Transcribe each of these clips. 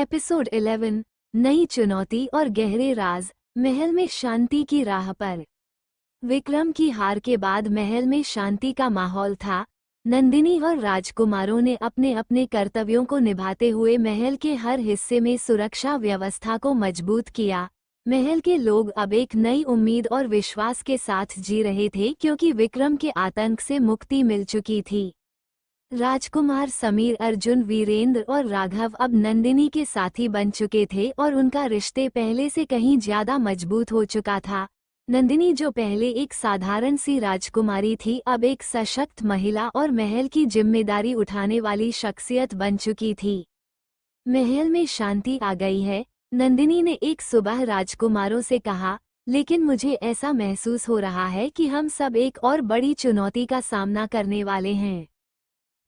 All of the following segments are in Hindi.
एपिसोड 11 नई चुनौती और गहरे राज। महल में शांति की राह पर। विक्रम की हार के बाद महल में शांति का माहौल था। नंदिनी और राजकुमारों ने अपने अपने कर्तव्यों को निभाते हुए महल के हर हिस्से में सुरक्षा व्यवस्था को मजबूत किया। महल के लोग अब एक नई उम्मीद और विश्वास के साथ जी रहे थे, क्योंकि विक्रम के आतंक से मुक्ति मिल चुकी थी। राजकुमार समीर, अर्जुन, वीरेंद्र और राघव अब नंदिनी के साथी बन चुके थे और उनका रिश्ते पहले से कहीं ज्यादा मजबूत हो चुका था। नंदिनी, जो पहले एक साधारण सी राजकुमारी थी, अब एक सशक्त महिला और महल की जिम्मेदारी उठाने वाली शख्सियत बन चुकी थी। महल में शांति आ गई है, नंदिनी ने एक सुबह राजकुमारों से कहा, लेकिन मुझे ऐसा महसूस हो रहा है कि हम सब एक और बड़ी चुनौती का सामना करने वाले हैं।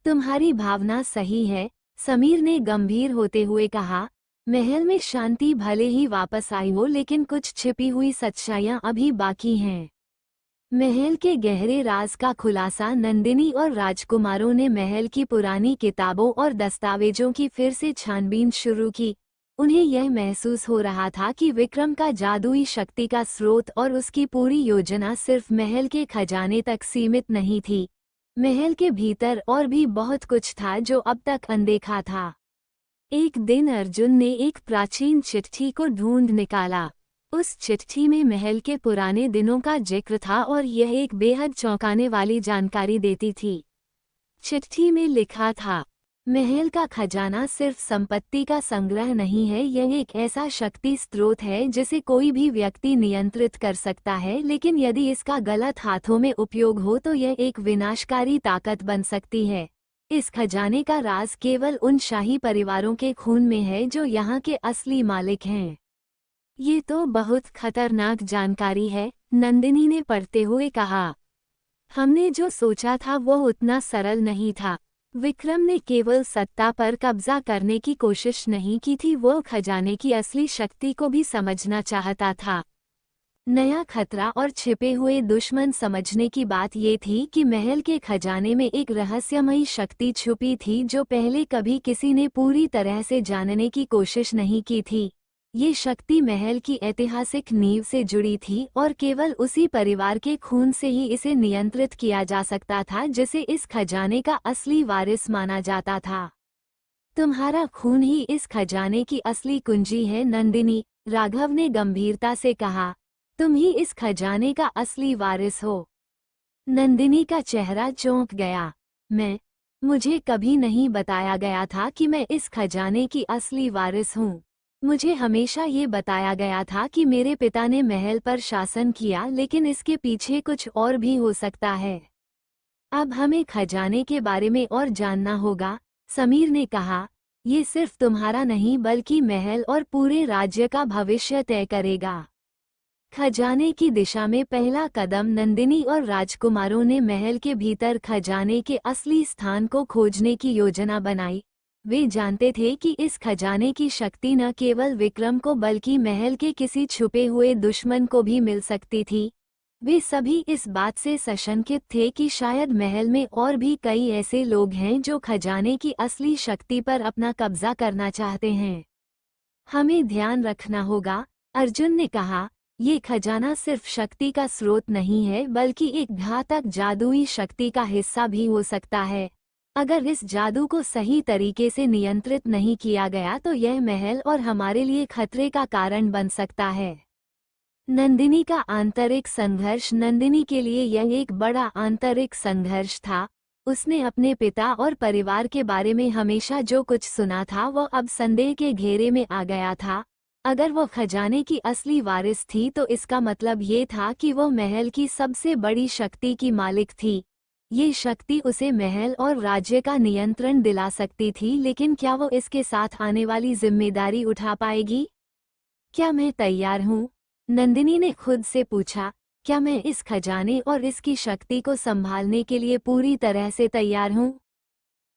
तुम्हारी भावना सही है, समीर ने गंभीर होते हुए कहा। महल में शांति भले ही वापस आई हो, लेकिन कुछ छिपी हुई सच्चाइयां अभी बाकी हैं। महल के गहरे राज का खुलासा। नंदिनी और राजकुमारों ने महल की पुरानी किताबों और दस्तावेजों की फिर से छानबीन शुरू की। उन्हें यह महसूस हो रहा था कि विक्रम का जादुई शक्ति का स्रोत और उसकी पूरी योजना सिर्फ महल के खजाने तक सीमित नहीं थी। महल के भीतर और भी बहुत कुछ था जो अब तक अनदेखा था। एक दिन अर्जुन ने एक प्राचीन चिट्ठी को ढूंढ निकाला। उस चिट्ठी में महल के पुराने दिनों का जिक्र था और यह एक बेहद चौंकाने वाली जानकारी देती थी। चिट्ठी में लिखा था, महल का खजाना सिर्फ संपत्ति का संग्रह नहीं है, यह एक ऐसा शक्ति स्रोत है जिसे कोई भी व्यक्ति नियंत्रित कर सकता है, लेकिन यदि इसका गलत हाथों में उपयोग हो तो यह एक विनाशकारी ताकत बन सकती है। इस खजाने का राज केवल उन शाही परिवारों के खून में है जो यहाँ के असली मालिक हैं। ये तो बहुत खतरनाक जानकारी है, नंदिनी ने पढ़ते हुए कहा। हमने जो सोचा था वो उतना सरल नहीं था। विक्रम ने केवल सत्ता पर कब्जा करने की कोशिश नहीं की थी, वो खजाने की असली शक्ति को भी समझना चाहता था। नया खतरा और छिपे हुए दुश्मन। समझने की बात ये थी कि महल के खजाने में एक रहस्यमयी शक्ति छुपी थी जो पहले कभी किसी ने पूरी तरह से जानने की कोशिश नहीं की थी। ये शक्ति महल की ऐतिहासिक नींव से जुड़ी थी और केवल उसी परिवार के खून से ही इसे नियंत्रित किया जा सकता था जिसे इस खजाने का असली वारिस माना जाता था। तुम्हारा खून ही इस खजाने की असली कुंजी है नंदिनी, राघव ने गंभीरता से कहा। तुम ही इस खजाने का असली वारिस हो। नंदिनी का चेहरा चौंक गया। मुझे कभी नहीं बताया गया था कि मैं इस खजाने की असली वारिस हूँ। मुझे हमेशा ये बताया गया था कि मेरे पिता ने महल पर शासन किया, लेकिन इसके पीछे कुछ और भी हो सकता है। अब हमें खजाने के बारे में और जानना होगा, समीर ने कहा। ये सिर्फ तुम्हारा नहीं बल्कि महल और पूरे राज्य का भविष्य तय करेगा। खजाने की दिशा में पहला कदम। नंदिनी और राजकुमारों ने महल के भीतर खजाने के असली स्थान को खोजने की योजना बनाई। वे जानते थे कि इस खजाने की शक्ति न केवल विक्रम को बल्कि महल के किसी छुपे हुए दुश्मन को भी मिल सकती थी। वे सभी इस बात से सशंकित थे कि शायद महल में और भी कई ऐसे लोग हैं जो खजाने की असली शक्ति पर अपना कब्जा करना चाहते हैं। हमें ध्यान रखना होगा, अर्जुन ने कहा। ये खजाना सिर्फ शक्ति का स्रोत नहीं है बल्कि एक घातक जादुई शक्ति का हिस्सा भी हो सकता है। अगर इस जादू को सही तरीके से नियंत्रित नहीं किया गया तो यह महल और हमारे लिए खतरे का कारण बन सकता है। नंदिनी का आंतरिक संघर्ष। नंदिनी के लिए यह एक बड़ा आंतरिक संघर्ष था। उसने अपने पिता और परिवार के बारे में हमेशा जो कुछ सुना था वो अब संदेह के घेरे में आ गया था। अगर वो खजाने की असली वारिस थी तो इसका मतलब ये था कि वो महल की सबसे बड़ी शक्ति की मालिक थी। ये शक्ति उसे महल और राज्य का नियंत्रण दिला सकती थी, लेकिन क्या वो इसके साथ आने वाली जिम्मेदारी उठा पाएगी? क्या मैं तैयार हूँ? नंदिनी ने खुद से पूछा। क्या मैं इस खजाने और इसकी शक्ति को संभालने के लिए पूरी तरह से तैयार हूँ?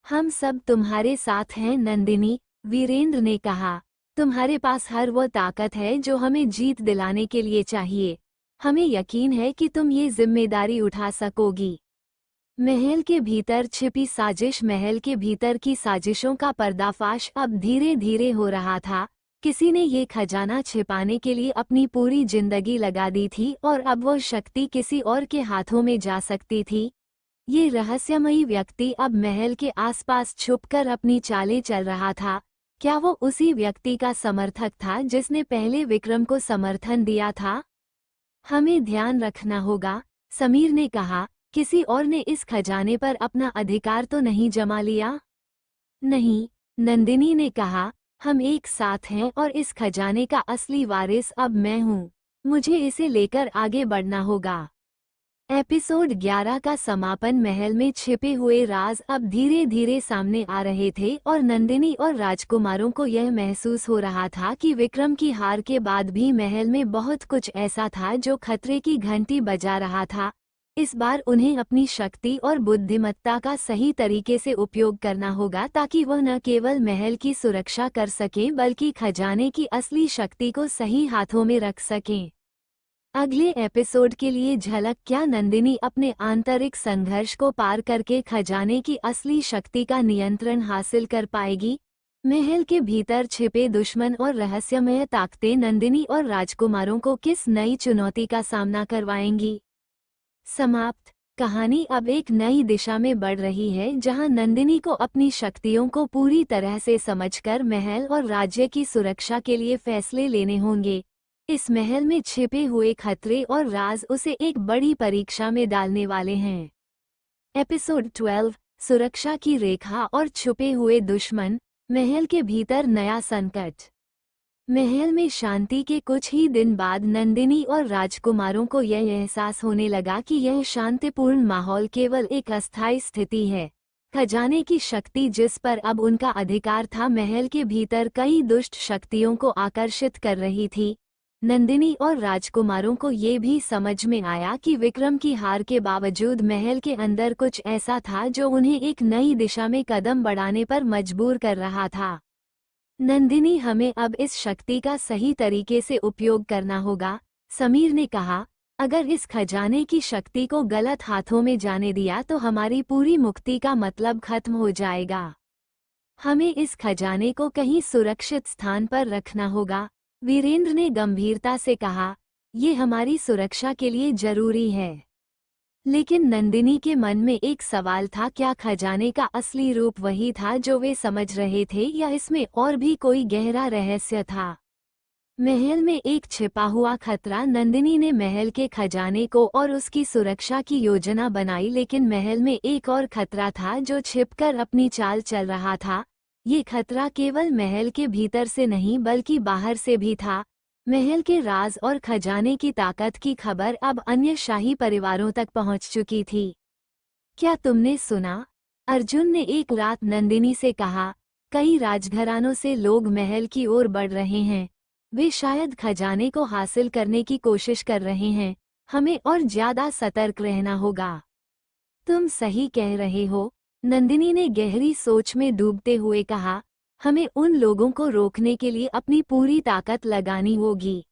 हम सब तुम्हारे साथ हैं नंदिनी, वीरेंद्र ने कहा। तुम्हारे पास हर वो ताकत है जो हमें जीत दिलाने के लिए चाहिए। हमें यकीन है कि तुम ये जिम्मेदारी उठा सकोगी। महल के भीतर छिपी साजिश। महल के भीतर की साजिशों का पर्दाफाश अब धीरे धीरे हो रहा था। किसी ने ये खजाना छिपाने के लिए अपनी पूरी जिंदगी लगा दी थी और अब वो शक्ति किसी और के हाथों में जा सकती थी। ये रहस्यमयी व्यक्ति अब महल के आसपास छुपकर अपनी चालें चल रहा था। क्या वो उसी व्यक्ति का समर्थक था जिसने पहले विक्रम को समर्थन दिया था? हमें ध्यान रखना होगा, समीर ने कहा। किसी और ने इस खजाने पर अपना अधिकार तो नहीं जमा लिया? नहीं, नंदिनी ने कहा। हम एक साथ हैं और इस खजाने का असली वारिस अब मैं हूँ। मुझे इसे लेकर आगे बढ़ना होगा। एपिसोड 11 का समापन। महल में छिपे हुए राज अब धीरे धीरे सामने आ रहे थे और नंदिनी और राजकुमारों को यह महसूस हो रहा था कि विक्रम की हार के बाद भी महल में बहुत कुछ ऐसा था जो खतरे की घंटी बजा रहा था। इस बार उन्हें अपनी शक्ति और बुद्धिमत्ता का सही तरीके से उपयोग करना होगा ताकि वह न केवल महल की सुरक्षा कर सकें बल्कि खजाने की असली शक्ति को सही हाथों में रख सकें। अगले एपिसोड के लिए झलक। क्या नंदिनी अपने आंतरिक संघर्ष को पार करके खजाने की असली शक्ति का नियंत्रण हासिल कर पाएगी? महल के भीतर छिपे दुश्मन और रहस्यमय ताकतें नंदिनी और राजकुमारों को किस नई चुनौती का सामना करवाएंगी? समाप्त। कहानी अब एक नई दिशा में बढ़ रही है जहां नंदिनी को अपनी शक्तियों को पूरी तरह से समझकर महल और राज्य की सुरक्षा के लिए फैसले लेने होंगे। इस महल में छिपे हुए खतरे और राज उसे एक बड़ी परीक्षा में डालने वाले हैं। एपिसोड 12, सुरक्षा की रेखा और छुपे हुए दुश्मन। महल के भीतर नया संकट। महल में शांति के कुछ ही दिन बाद नंदिनी और राजकुमारों को यह एहसास होने लगा कि यह शांतिपूर्ण माहौल केवल एक अस्थायी स्थिति है। खजाने की शक्ति जिस पर अब उनका अधिकार था महल के भीतर कई दुष्ट शक्तियों को आकर्षित कर रही थी। नंदिनी और राजकुमारों को ये भी समझ में आया कि विक्रम की हार के बावजूद महल के अंदर कुछ ऐसा था जो उन्हें एक नई दिशा में कदम बढ़ाने पर मजबूर कर रहा था। नंदिनी, हमें अब इस शक्ति का सही तरीके से उपयोग करना होगा, समीर ने कहा। अगर इस खजाने की शक्ति को गलत हाथों में जाने दिया तो हमारी पूरी मुक्ति का मतलब खत्म हो जाएगा। हमें इस खजाने को कहीं सुरक्षित स्थान पर रखना होगा, वीरेंद्र ने गंभीरता से कहा। ये हमारी सुरक्षा के लिए जरूरी है। लेकिन नंदिनी के मन में एक सवाल था, क्या खजाने का असली रूप वही था जो वे समझ रहे थे या इसमें और भी कोई गहरा रहस्य था? महल में एक छिपा हुआ खतरा। नंदिनी ने महल के खजाने को और उसकी सुरक्षा की योजना बनाई, लेकिन महल में एक और खतरा था जो छिपकर अपनी चाल चल रहा था। ये खतरा केवल महल के भीतर से नहीं बल्कि बाहर से भी था। महल के राज और खजाने की ताकत की खबर अब अन्य शाही परिवारों तक पहुंच चुकी थी। क्या तुमने सुना? अर्जुन ने एक रात नंदिनी से कहा। कई राजघरानों से लोग महल की ओर बढ़ रहे हैं। वे शायद खजाने को हासिल करने की कोशिश कर रहे हैं। हमें और ज्यादा सतर्क रहना होगा। तुम सही कह रहे हो, नंदिनी ने गहरी सोच में डूबते हुए कहा। हमें उन लोगों को रोकने के लिए अपनी पूरी ताकत लगानी होगी।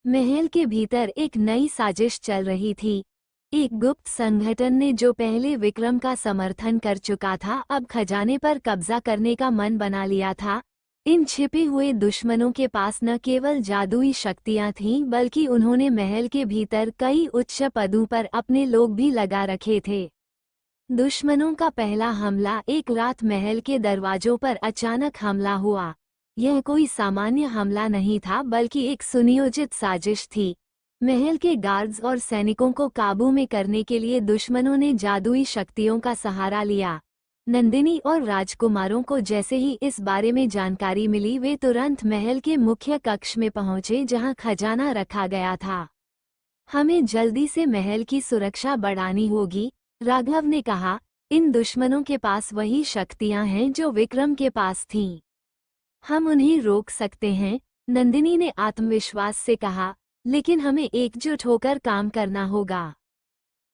महल के भीतर एक नई साजिश चल रही थी। एक गुप्त संगठन ने जो पहले विक्रम का समर्थन कर चुका था अब खजाने पर कब्जा करने का मन बना लिया था। इन छिपे हुए दुश्मनों के पास न केवल जादुई शक्तियां थीं बल्कि उन्होंने महल के भीतर कई उच्च पदों पर अपने लोग भी लगा रखे थे। दुश्मनों का पहला हमला एक रात महल के दरवाजों पर अचानक हमला हुआ। यह कोई सामान्य हमला नहीं था बल्कि एक सुनियोजित साजिश थी। महल के गार्ड्स और सैनिकों को काबू में करने के लिए दुश्मनों ने जादुई शक्तियों का सहारा लिया। नंदिनी और राजकुमारों को जैसे ही इस बारे में जानकारी मिली वे तुरंत महल के मुख्य कक्ष में पहुंचे जहां खजाना रखा गया था। हमें जल्दी से महल की सुरक्षा बढ़ानी होगी, राघव ने कहा। इन दुश्मनों के पास वही शक्तियां हैं जो विक्रम के पास थीं। हम उन्हें रोक सकते हैं, नंदिनी ने आत्मविश्वास से कहा, लेकिन हमें एकजुट होकर काम करना होगा।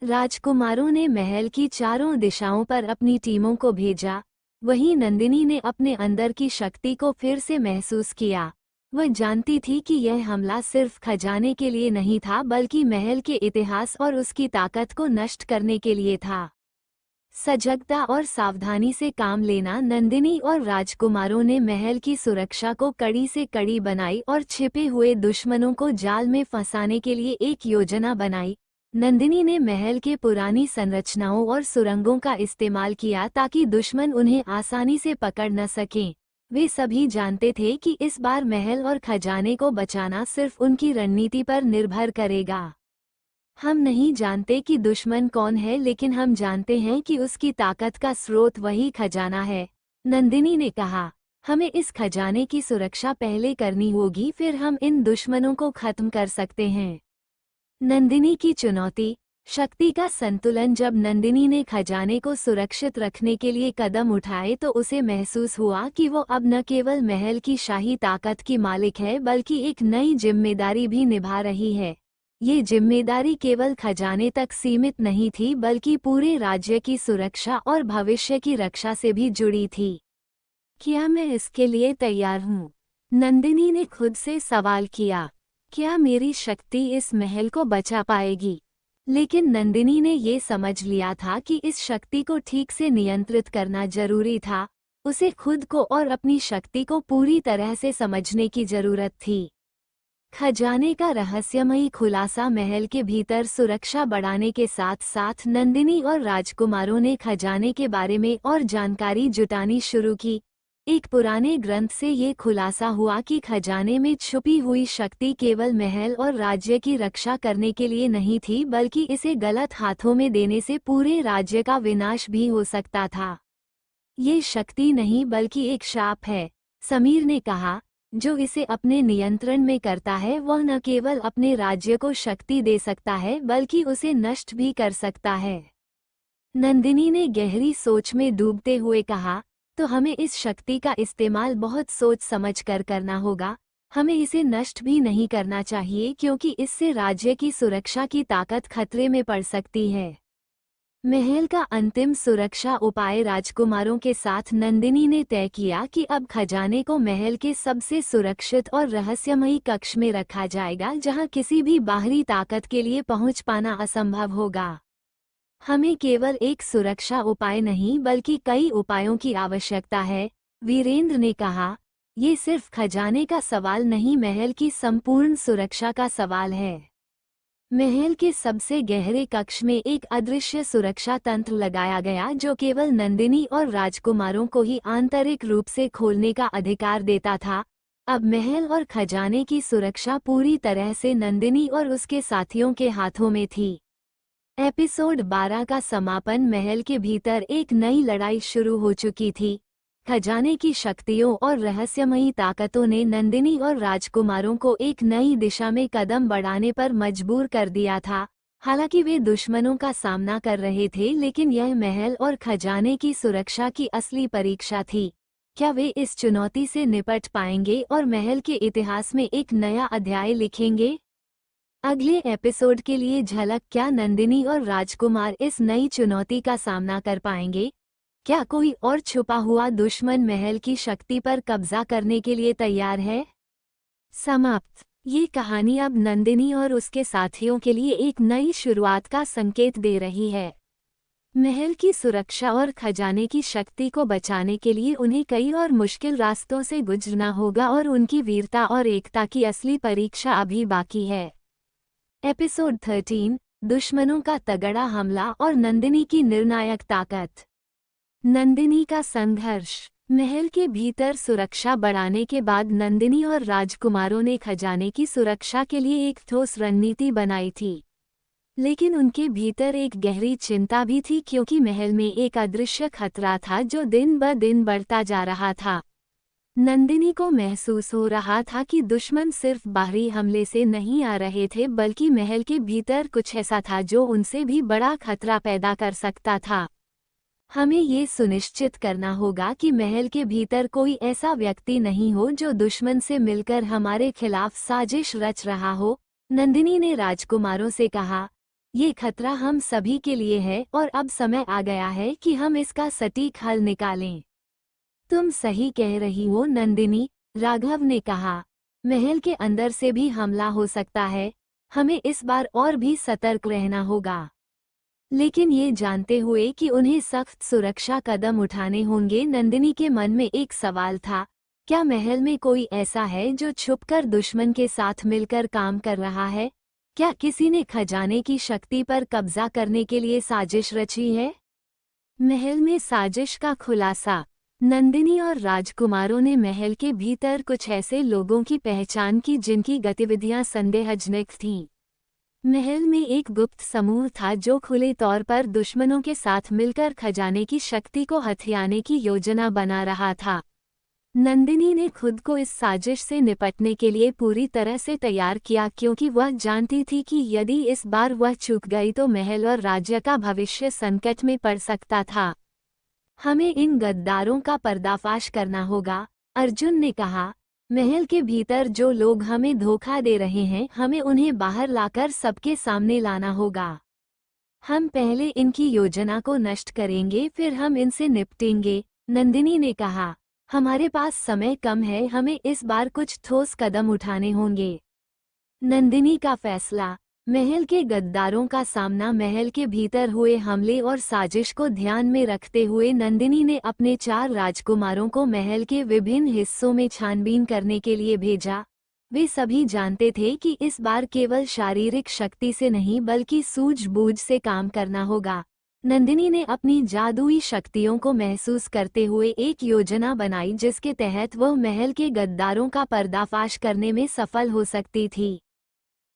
राजकुमारों ने महल की चारों दिशाओं पर अपनी टीमों को भेजा। वहीं नंदिनी ने अपने अंदर की शक्ति को फिर से महसूस किया। वह जानती थी कि यह हमला सिर्फ खजाने के लिए नहीं था बल्कि महल के इतिहास और उसकी ताकत को नष्ट करने के लिए था। सजगता और सावधानी से काम लेना। नंदिनी और राजकुमारों ने महल की सुरक्षा को कड़ी से कड़ी बनाई और छिपे हुए दुश्मनों को जाल में फंसाने के लिए एक योजना बनाई। नंदिनी ने महल के पुरानी संरचनाओं और सुरंगों का इस्तेमाल किया ताकि दुश्मन उन्हें आसानी से पकड़ न सकें। वे सभी जानते थे कि इस बार महल और खजाने को बचाना सिर्फ उनकी रणनीति पर निर्भर करेगा। हम नहीं जानते कि दुश्मन कौन है, लेकिन हम जानते हैं कि उसकी ताकत का स्रोत वही खजाना है। नंदिनी ने कहा, हमें इस खजाने की सुरक्षा पहले करनी होगी, फिर हम इन दुश्मनों को खत्म कर सकते हैं। नंदिनी की चुनौती, शक्ति का संतुलन। जब नंदिनी ने खजाने को सुरक्षित रखने के लिए कदम उठाए तो उसे महसूस हुआ कि वो अब न केवल महल की शाही ताकत की मालिक है बल्कि एक नई जिम्मेदारी भी निभा रही है। ये जिम्मेदारी केवल खजाने तक सीमित नहीं थी बल्कि पूरे राज्य की सुरक्षा और भविष्य की रक्षा से भी जुड़ी थी। क्या मैं इसके लिए तैयार हूँ? नंदिनी ने खुद से सवाल किया। क्या मेरी शक्ति इस महल को बचा पाएगी? लेकिन नंदिनी ने ये समझ लिया था कि इस शक्ति को ठीक से नियंत्रित करना जरूरी था। उसे खुद को और अपनी शक्ति को पूरी तरह से समझने की जरूरत थी। खजाने का रहस्यमयी खुलासा। महल के भीतर सुरक्षा बढ़ाने के साथ साथ नंदिनी और राजकुमारों ने खजाने के बारे में और जानकारी जुटानी शुरू की। एक पुराने ग्रंथ से ये खुलासा हुआ कि खजाने में छुपी हुई शक्ति केवल महल और राज्य की रक्षा करने के लिए नहीं थी बल्कि इसे गलत हाथों में देने से पूरे राज्य का विनाश भी हो सकता था। ये शक्ति नहीं बल्कि एक शाप है, समीर ने कहा। जो इसे अपने नियंत्रण में करता है वह न केवल अपने राज्य को शक्ति दे सकता है बल्कि उसे नष्ट भी कर सकता है। नंदिनी ने गहरी सोच में डूबते हुए कहा, तो हमें इस शक्ति का इस्तेमाल बहुत सोच समझ कर करना होगा। हमें इसे नष्ट भी नहीं करना चाहिए क्योंकि इससे राज्य की सुरक्षा की ताकत खतरे में पड़ सकती है। महल का अंतिम सुरक्षा उपाय। राजकुमारों के साथ नंदिनी ने तय किया कि अब खजाने को महल के सबसे सुरक्षित और रहस्यमयी कक्ष में रखा जाएगा जहां किसी भी बाहरी ताकत के लिए पहुंच पाना असंभव होगा। हमें केवल एक सुरक्षा उपाय नहीं बल्कि कई उपायों की आवश्यकता है, वीरेंद्र ने कहा। ये सिर्फ खजाने का सवाल नहीं, महल की संपूर्ण सुरक्षा का सवाल है। महल के सबसे गहरे कक्ष में एक अदृश्य सुरक्षा तंत्र लगाया गया जो केवल नंदिनी और राजकुमारों को ही आंतरिक रूप से खोलने का अधिकार देता था। अब महल और खजाने की सुरक्षा पूरी तरह से नंदिनी और उसके साथियों के हाथों में थी। एपिसोड 12 का समापन। महल के भीतर एक नई लड़ाई शुरू हो चुकी थी। खजाने की शक्तियों और रहस्यमयी ताकतों ने नंदिनी और राजकुमारों को एक नई दिशा में कदम बढ़ाने पर मजबूर कर दिया था। हालांकि वे दुश्मनों का सामना कर रहे थे, लेकिन यह महल और खजाने की सुरक्षा की असली परीक्षा थी। क्या वे इस चुनौती से निपट पाएंगे और महल के इतिहास में एक नया अध्याय लिखेंगे? अगले एपिसोड के लिए झलक। क्या नंदिनी और राजकुमार इस नई चुनौती का सामना कर पाएंगे? क्या कोई और छुपा हुआ दुश्मन महल की शक्ति पर कब्जा करने के लिए तैयार है? समाप्त। ये कहानी अब नंदिनी और उसके साथियों के लिए एक नई शुरुआत का संकेत दे रही है। महल की सुरक्षा और खजाने की शक्ति को बचाने के लिए उन्हें कई और मुश्किल रास्तों से गुजरना होगा और उनकी वीरता और एकता की असली परीक्षा अभी बाकी है। एपिसोड 13, दुश्मनों का तगड़ा हमला और नंदिनी की निर्णायक ताकत। नंदिनी का संघर्ष। महल के भीतर सुरक्षा बढ़ाने के बाद नंदिनी और राजकुमारों ने खजाने की सुरक्षा के लिए एक ठोस रणनीति बनाई थी। लेकिन उनके भीतर एक गहरी चिंता भी थी क्योंकि महल में एक अदृश्य खतरा था जो दिन ब दिन बढ़ता जा रहा था। नंदिनी को महसूस हो रहा था कि दुश्मन सिर्फ बाहरी हमले से नहीं आ रहे थे बल्कि महल के भीतर कुछ ऐसा था जो उनसे भी बड़ा खतरा पैदा कर सकता था। हमें ये सुनिश्चित करना होगा कि महल के भीतर कोई ऐसा व्यक्ति नहीं हो जो दुश्मन से मिलकर हमारे खिलाफ साजिश रच रहा हो, नंदिनी ने राजकुमारों से कहा। ये खतरा हम सभी के लिए है और अब समय आ गया है कि हम इसका सटीक हल निकालें। तुम सही कह रही हो नंदिनी, राघव ने कहा। महल के अंदर से भी हमला हो सकता है। हमें इस बार और भी सतर्क रहना होगा। लेकिन ये जानते हुए कि उन्हें सख्त सुरक्षा कदम उठाने होंगे, नंदिनी के मन में एक सवाल था, क्या महल में कोई ऐसा है जो छुपकर दुश्मन के साथ मिलकर काम कर रहा है? क्या किसी ने खजाने की शक्ति पर कब्जा करने के लिए साजिश रची है? महल में साजिश का खुलासा। नंदिनी और राजकुमारों ने महल के भीतर कुछ ऐसे लोगों की पहचान की जिनकी गतिविधियां संदेहजनक थीं। महल में एक गुप्त समूह था जो खुले तौर पर दुश्मनों के साथ मिलकर खजाने की शक्ति को हथियाने की योजना बना रहा था। नंदिनी ने खुद को इस साजिश से निपटने के लिए पूरी तरह से तैयार किया, क्योंकि वह जानती थी कि यदि इस बार वह चूक गई तो महल और राज्य का भविष्य संकट में पड़ सकता था। हमें इन गद्दारों का पर्दाफाश करना होगा, अर्जुन ने कहा। महल के भीतर जो लोग हमें धोखा दे रहे हैं, हमें उन्हें बाहर लाकर सबके सामने लाना होगा। हम पहले इनकी योजना को नष्ट करेंगे, फिर हम इनसे निपटेंगे, नंदिनी ने कहा। हमारे पास समय कम है, हमें इस बार कुछ ठोस कदम उठाने होंगे। नंदिनी का फैसला। महल के गद्दारों का सामना। महल के भीतर हुए हमले और साजिश को ध्यान में रखते हुए नंदिनी ने अपने 4 राजकुमारों को महल के विभिन्न हिस्सों में छानबीन करने के लिए भेजा। वे सभी जानते थे कि इस बार केवल शारीरिक शक्ति से नहीं बल्कि सूझबूझ से काम करना होगा। नंदिनी ने अपनी जादुई शक्तियों को महसूस करते हुए एक योजना बनाई जिसके तहत वह महल के गद्दारों का पर्दाफाश करने में सफल हो सकती थी।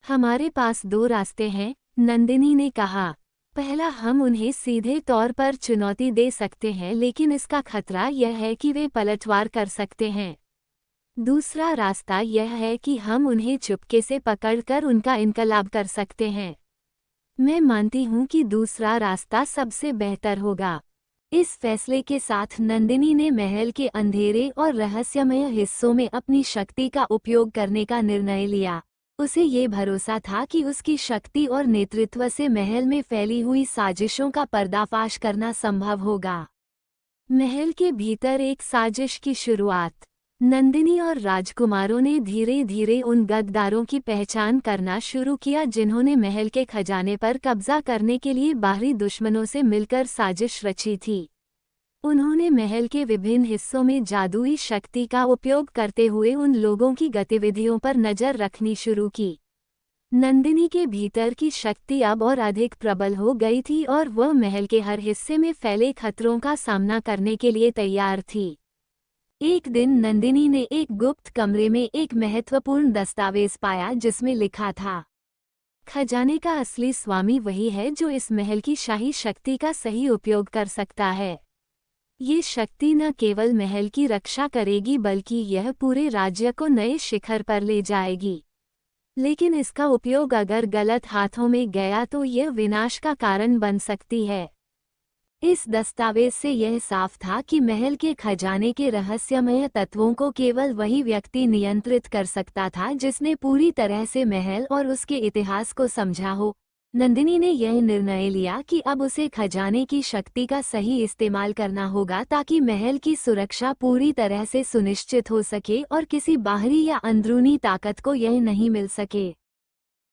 हमारे पास 2 रास्ते हैं, नंदिनी ने कहा। पहला, हम उन्हें सीधे तौर पर चुनौती दे सकते हैं, लेकिन इसका खतरा यह है कि वे पलटवार कर सकते हैं। दूसरा रास्ता यह है कि हम उन्हें चुपके से पकड़कर उनका इनकलाब कर सकते हैं। मैं मानती हूँ कि दूसरा रास्ता सबसे बेहतर होगा। इस फैसले के साथ नंदिनी ने महल के अंधेरे और रहस्यमय हिस्सों में अपनी शक्ति का उपयोग करने का निर्णय लिया। उसे ये भरोसा था कि उसकी शक्ति और नेतृत्व से महल में फैली हुई साजिशों का पर्दाफाश करना संभव होगा। महल के भीतर एक साजिश की शुरुआत। नंदिनी और राजकुमारों ने धीरे धीरे उन गद्दारों की पहचान करना शुरू किया जिन्होंने महल के खजाने पर कब्जा करने के लिए बाहरी दुश्मनों से मिलकर साजिश रची थी। उन्होंने महल के विभिन्न हिस्सों में जादुई शक्ति का उपयोग करते हुए उन लोगों की गतिविधियों पर नजर रखनी शुरू की। नंदिनी के भीतर की शक्ति अब और अधिक प्रबल हो गई थी और वह महल के हर हिस्से में फैले खतरों का सामना करने के लिए तैयार थी। एक दिन नंदिनी ने एक गुप्त कमरे में एक महत्वपूर्ण दस्तावेज पाया जिसमें लिखा था, खजाने का असली स्वामी वही है जो इस महल की शाही शक्ति का सही उपयोग कर सकता है। ये शक्ति न केवल महल की रक्षा करेगी बल्कि यह पूरे राज्य को नए शिखर पर ले जाएगी। लेकिन इसका उपयोग अगर गलत हाथों में गया तो यह विनाश का कारण बन सकती है। इस दस्तावेज से यह साफ था कि महल के खजाने के रहस्यमय तत्वों को केवल वही व्यक्ति नियंत्रित कर सकता था जिसने पूरी तरह से महल और उसके इतिहास को समझा हो। नंदिनी ने यह निर्णय लिया कि अब उसे खजाने की शक्ति का सही इस्तेमाल करना होगा ताकि महल की सुरक्षा पूरी तरह से सुनिश्चित हो सके और किसी बाहरी या अंदरूनी ताकत को यह नहीं मिल सके।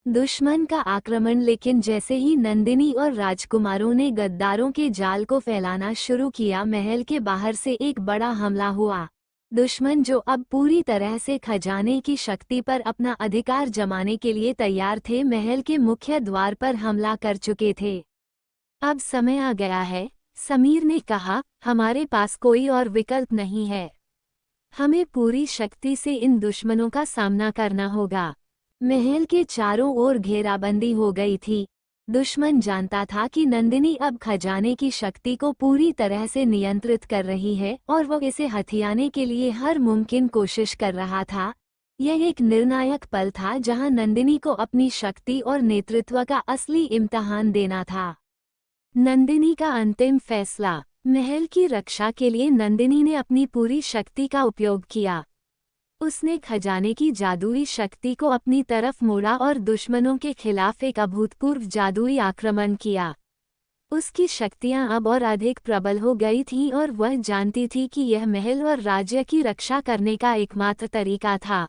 दुश्मन का आक्रमण। लेकिन जैसे ही नंदिनी और राजकुमारों ने गद्दारों के जाल को फैलाना शुरू किया, महल के बाहर से एक बड़ा हमला हुआ। दुश्मन जो अब पूरी तरह से खजाने की शक्ति पर अपना अधिकार जमाने के लिए तैयार थे, महल के मुख्य द्वार पर हमला कर चुके थे। अब समय आ गया है, समीर ने कहा, हमारे पास कोई और विकल्प नहीं है। हमें पूरी शक्ति से इन दुश्मनों का सामना करना होगा। महल के चारों ओर घेराबंदी हो गई थी। दुश्मन जानता था कि नंदिनी अब खजाने की शक्ति को पूरी तरह से नियंत्रित कर रही है और वह इसे हथियाने के लिए हर मुमकिन कोशिश कर रहा था। यह एक निर्णायक पल था जहां नंदिनी को अपनी शक्ति और नेतृत्व का असली इम्तिहान देना था। नंदिनी का अंतिम फैसला। महल की रक्षा के लिए नंदिनी ने अपनी पूरी शक्ति का उपयोग किया। उसने खजाने की जादुई शक्ति को अपनी तरफ मोड़ा और दुश्मनों के खिलाफ एक अभूतपूर्व जादुई आक्रमण किया। उसकी शक्तियां अब और अधिक प्रबल हो गई थीं और वह जानती थी कि यह महल और राज्य की रक्षा करने का एकमात्र तरीका था।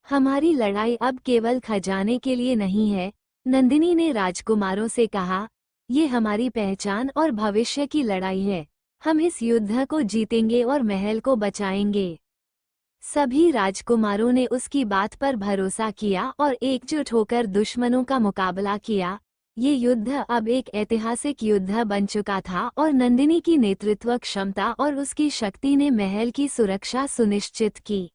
हमारी लड़ाई अब केवल खजाने के लिए नहीं है, नंदिनी ने राजकुमारों से कहा। ये हमारी पहचान और भविष्य की लड़ाई है। हम इस युद्ध को जीतेंगे और महल को बचाएंगे। सभी राजकुमारों ने उसकी बात पर भरोसा किया और एकजुट होकर दुश्मनों का मुकाबला किया। ये युद्ध अब एक ऐतिहासिक युद्ध बन चुका था और नंदिनी की नेतृत्व क्षमता और उसकी शक्ति ने महल की सुरक्षा सुनिश्चित की।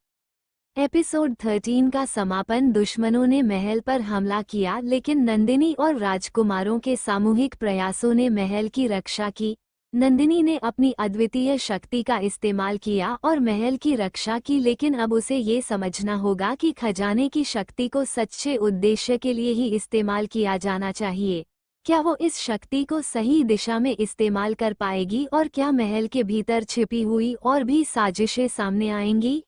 एपिसोड 13 का समापन। दुश्मनों ने महल पर हमला किया, लेकिन नंदिनी और राजकुमारों के सामूहिक प्रयासों ने महल की रक्षा की। नंदिनी ने अपनी अद्वितीय शक्ति का इस्तेमाल किया और महल की रक्षा की, लेकिन अब उसे ये समझना होगा कि खजाने की शक्ति को सच्चे उद्देश्य के लिए ही इस्तेमाल किया जाना चाहिए। क्या वो इस शक्ति को सही दिशा में इस्तेमाल कर पाएगी और क्या महल के भीतर छिपी हुई और भी साजिशें सामने आएंगी?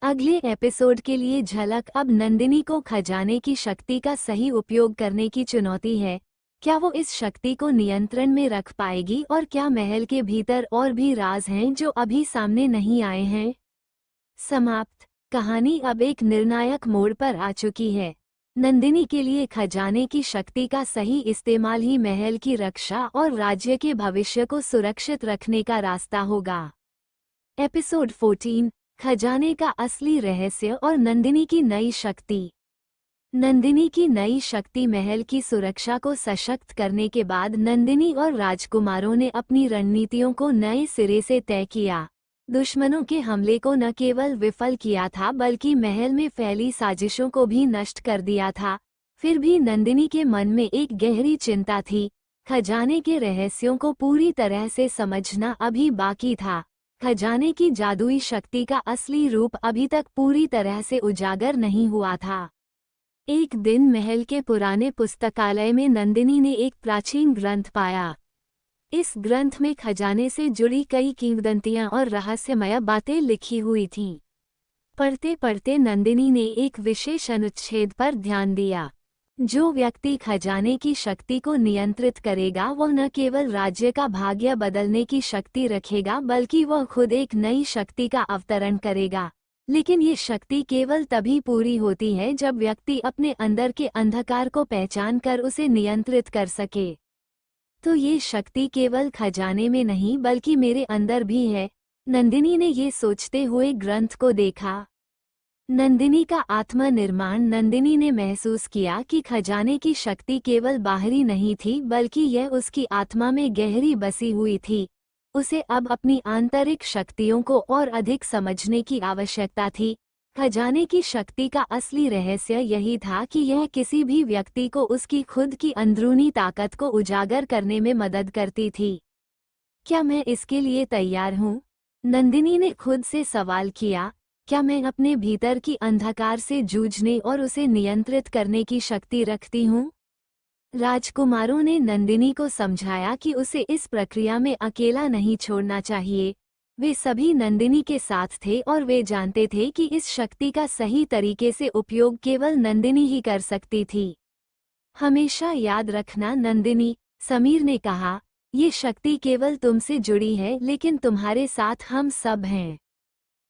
अगले एपिसोड के लिए झलक। अब नंदिनी को खजाने की शक्ति का सही उपयोग करने की चुनौती है। क्या वो इस शक्ति को नियंत्रण में रख पाएगी और क्या महल के भीतर और भी राज हैं जो अभी सामने नहीं आए हैं? समाप्त। कहानी अब एक निर्णायक मोड़ पर आ चुकी है। नंदिनी के लिए खजाने की शक्ति का सही इस्तेमाल ही महल की रक्षा और राज्य के भविष्य को सुरक्षित रखने का रास्ता होगा। एपिसोड 14, खजाने का असली रहस्य और नंदिनी की नई शक्ति। नंदिनी की नई शक्ति। महल की सुरक्षा को सशक्त करने के बाद नंदिनी और राजकुमारों ने अपनी रणनीतियों को नए सिरे से तय किया। दुश्मनों के हमले को न केवल विफल किया था बल्कि महल में फैली साजिशों को भी नष्ट कर दिया था। फिर भी नंदिनी के मन में एक गहरी चिंता थी। खजाने के रहस्यों को पूरी तरह से समझना अभी बाकी था। खजाने की जादुई शक्ति का असली रूप अभी तक पूरी तरह से उजागर नहीं हुआ था। एक दिन महल के पुराने पुस्तकालय में नंदिनी ने एक प्राचीन ग्रंथ पाया। इस ग्रंथ में खजाने से जुड़ी कई किंवदंतियां और रहस्यमय बातें लिखी हुई थीं। पढ़ते पढ़ते नंदिनी ने एक विशेष अनुच्छेद पर ध्यान दिया। जो व्यक्ति खजाने की शक्ति को नियंत्रित करेगा वह न केवल राज्य का भाग्य बदलने की शक्ति रखेगा बल्कि वह खुद एक नई शक्ति का अवतरण करेगा। लेकिन ये शक्ति केवल तभी पूरी होती है जब व्यक्ति अपने अंदर के अंधकार को पहचान कर उसे नियंत्रित कर सके। तो ये शक्ति केवल खजाने में नहीं बल्कि मेरे अंदर भी है। नंदिनी ने ये सोचते हुए ग्रंथ को देखा। नंदिनी का आत्मनिर्माण। नंदिनी ने महसूस किया कि खजाने की शक्ति केवल बाहरी नहीं थी बल्कि यह उसकी आत्मा में गहरी बसी हुई थी। उसे अब अपनी आंतरिक शक्तियों को और अधिक समझने की आवश्यकता थी। खजाने की शक्ति का असली रहस्य यही था कि यह किसी भी व्यक्ति को उसकी खुद की अंदरूनी ताकत को उजागर करने में मदद करती थी। क्या मैं इसके लिए तैयार हूँ? नंदिनी ने खुद से सवाल किया। क्या मैं अपने भीतर की अंधकार से जूझने और उसे नियंत्रित करने की शक्ति रखती हूँ? राजकुमारों ने नंदिनी को समझाया कि उसे इस प्रक्रिया में अकेला नहीं छोड़ना चाहिए। वे सभी नंदिनी के साथ थे और वे जानते थे कि इस शक्ति का सही तरीके से उपयोग केवल नंदिनी ही कर सकती थी। हमेशा याद रखना नंदिनी, समीर ने कहा, ये शक्ति केवल तुमसे जुड़ी है लेकिन तुम्हारे साथ हम सब हैं।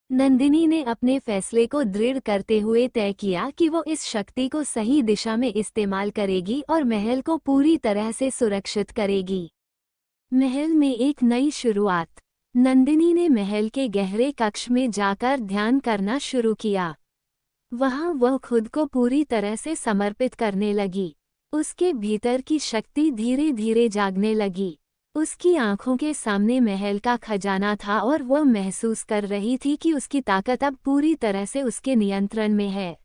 नंदिनी ने अपने फैसले को दृढ़ करते हुए तय किया कि वो इस शक्ति को सही दिशा में इस्तेमाल करेगी और महल को पूरी तरह से सुरक्षित करेगी। महल में एक नई शुरुआत। नंदिनी ने महल के गहरे कक्ष में जाकर ध्यान करना शुरू किया। वहां वह खुद को पूरी तरह से समर्पित करने लगी। उसके भीतर की शक्ति धीरे धीरे जागने लगी। उसकी आंखों के सामने महल का खजाना था और वह महसूस कर रही थी कि उसकी ताकत अब पूरी तरह से उसके नियंत्रण में है।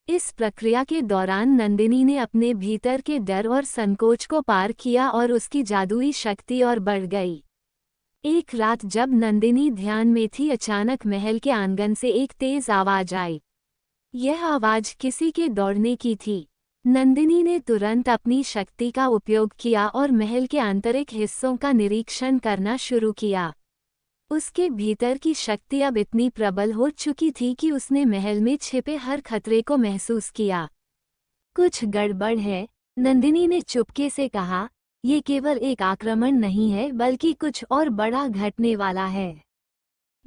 इस प्रक्रिया के दौरान नंदिनी ने अपने भीतर के डर और संकोच को पार किया और उसकी जादुई शक्ति और बढ़ गई। एक रात जब नंदिनी ध्यान में थी, अचानक महल के आंगन से एक तेज आवाज आई। यह आवाज किसी के दौड़ने की थी। नंदिनी ने तुरंत अपनी शक्ति का उपयोग किया और महल के आंतरिक हिस्सों का निरीक्षण करना शुरू किया। उसके भीतर की शक्ति अब इतनी प्रबल हो चुकी थी कि उसने महल में छिपे हर खतरे को महसूस किया। कुछ गड़बड़ है, नंदिनी ने चुपके से कहा। ये केवल एक आक्रमण नहीं है बल्कि कुछ और बड़ा घटने वाला है।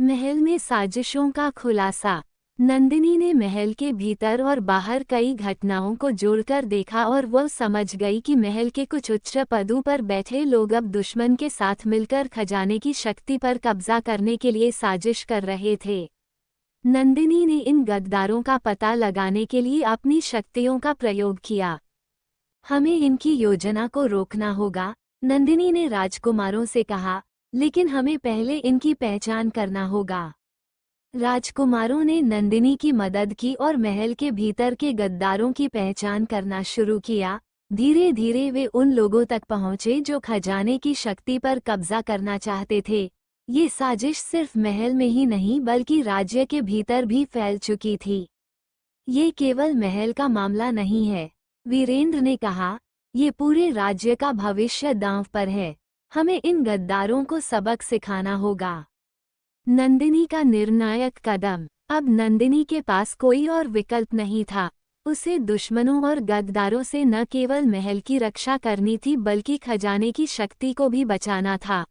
महल में साजिशों का खुलासा। नंदिनी ने महल के भीतर और बाहर कई घटनाओं को जोड़कर देखा और वह समझ गई कि महल के कुछ उच्च पदों पर बैठे लोग अब दुश्मन के साथ मिलकर खजाने की शक्ति पर कब्जा करने के लिए साजिश कर रहे थे। नंदिनी ने इन गद्दारों का पता लगाने के लिए अपनी शक्तियों का प्रयोग किया। हमें इनकी योजना को रोकना होगा, नंदिनी ने राजकुमारों से कहा, लेकिन हमें पहले इनकी पहचान करना होगा। राजकुमारों ने नंदिनी की मदद की और महल के भीतर के गद्दारों की पहचान करना शुरू किया। धीरे धीरे वे उन लोगों तक पहुंचे जो खजाने की शक्ति पर कब्जा करना चाहते थे। ये साजिश सिर्फ महल में ही नहीं बल्कि राज्य के भीतर भी फैल चुकी थी। ये केवल महल का मामला नहीं है, वीरेंद्र ने कहा, ये पूरे राज्य का भविष्य दांव पर है। हमें इन गद्दारों को सबक सिखाना होगा। नंदिनी का निर्णायक कदम। अब नंदिनी के पास कोई और विकल्प नहीं था। उसे दुश्मनों और गद्दारों से न केवल महल की रक्षा करनी थी बल्कि खजाने की शक्ति को भी बचाना था।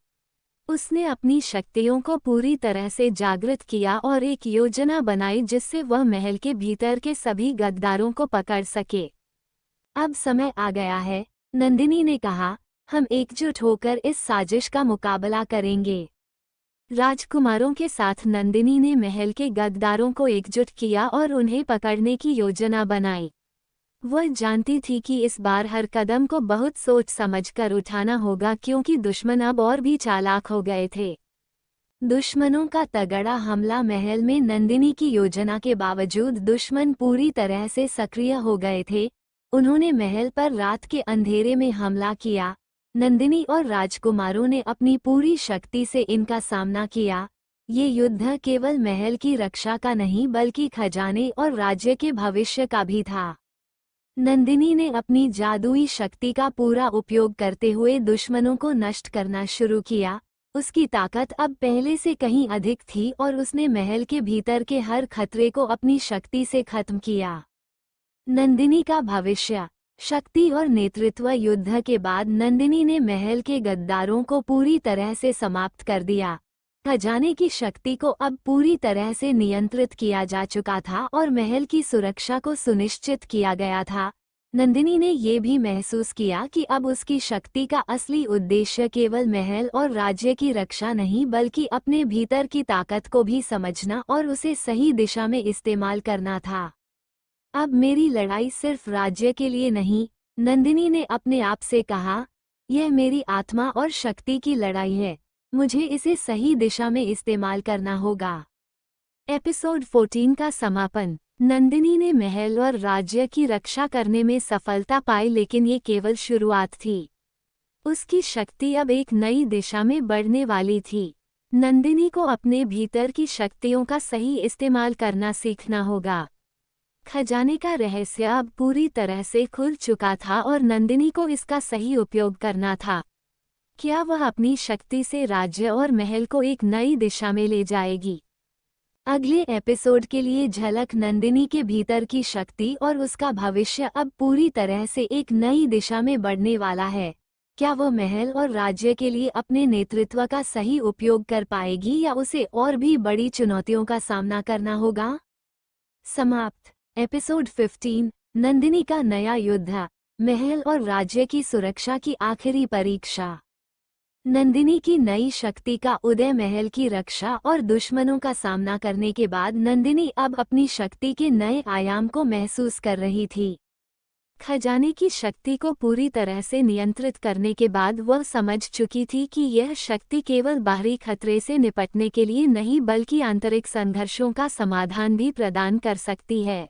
उसने अपनी शक्तियों को पूरी तरह से जागृत किया और एक योजना बनाई जिससे वह महल के भीतर के सभी गद्दारों को पकड़ सके। अब समय आ गया है, नंदिनी ने कहा, हम एकजुट होकर इस साजिश का मुकाबला करेंगे। राजकुमारों के साथ नंदिनी ने महल के गद्दारों को एकजुट किया और उन्हें पकड़ने की योजना बनाई। वह जानती थी कि इस बार हर कदम को बहुत सोच समझकर उठाना होगा क्योंकि दुश्मन अब और भी चालाक हो गए थे। दुश्मनों का तगड़ा हमला। महल में नंदिनी की योजना के बावजूद दुश्मन पूरी तरह से सक्रिय हो गए थे। उन्होंने महल पर रात के अंधेरे में हमला किया। नंदिनी और राजकुमारों ने अपनी पूरी शक्ति से इनका सामना किया। ये युद्ध केवल महल की रक्षा का नहीं बल्कि खजाने और राज्य के भविष्य का भी था। नंदिनी ने अपनी जादुई शक्ति का पूरा उपयोग करते हुए दुश्मनों को नष्ट करना शुरू किया। उसकी ताकत अब पहले से कहीं अधिक थी और उसने महल के भीतर के हर खतरे को अपनी शक्ति से खत्म किया। नंदिनी का भविष्य। शक्ति और नेतृत्व। युद्ध के बाद नंदिनी ने महल के गद्दारों को पूरी तरह से समाप्त कर दिया। खजाने की शक्ति को अब पूरी तरह से नियंत्रित किया जा चुका था और महल की सुरक्षा को सुनिश्चित किया गया था। नंदिनी ने ये भी महसूस किया कि अब उसकी शक्ति का असली उद्देश्य केवल महल और राज्य की रक्षा नहीं बल्कि अपने भीतर की ताकत को भी समझना और उसे सही दिशा में इस्तेमाल करना था। अब मेरी लड़ाई सिर्फ राज्य के लिए नहीं, नंदिनी ने अपने आप से कहा, यह मेरी आत्मा और शक्ति की लड़ाई है। मुझे इसे सही दिशा में इस्तेमाल करना होगा। एपिसोड 14 का समापन। नंदिनी ने महल और राज्य की रक्षा करने में सफलता पाई लेकिन ये केवल शुरुआत थी। उसकी शक्ति अब एक नई दिशा में बढ़ने वाली थी। नंदिनी को अपने भीतर की शक्तियों का सही इस्तेमाल करना सीखना होगा। खजाने का रहस्य अब पूरी तरह से खुल चुका था और नंदिनी को इसका सही उपयोग करना था। क्या वह अपनी शक्ति से राज्य और महल को एक नई दिशा में ले जाएगी? अगले एपिसोड के लिए झलक। नंदिनी के भीतर की शक्ति और उसका भविष्य अब पूरी तरह से एक नई दिशा में बढ़ने वाला है। क्या वह महल और राज्य के लिए अपने नेतृत्व का सही उपयोग कर पाएगी या उसे और भी बड़ी चुनौतियों का सामना करना होगा? समाप्त। एपिसोड 15। नंदिनी का नया युद्ध। महल और राज्य की सुरक्षा की आखिरी परीक्षा। नंदिनी की नई शक्ति का उदय। महल की रक्षा और दुश्मनों का सामना करने के बाद नंदिनी अब अपनी शक्ति के नए आयाम को महसूस कर रही थी। खजाने की शक्ति को पूरी तरह से नियंत्रित करने के बाद वह समझ चुकी थी कि यह शक्ति केवल बाहरी खतरे से निपटने के लिए नहीं बल्कि आंतरिक संघर्षों का समाधान भी प्रदान कर सकती है।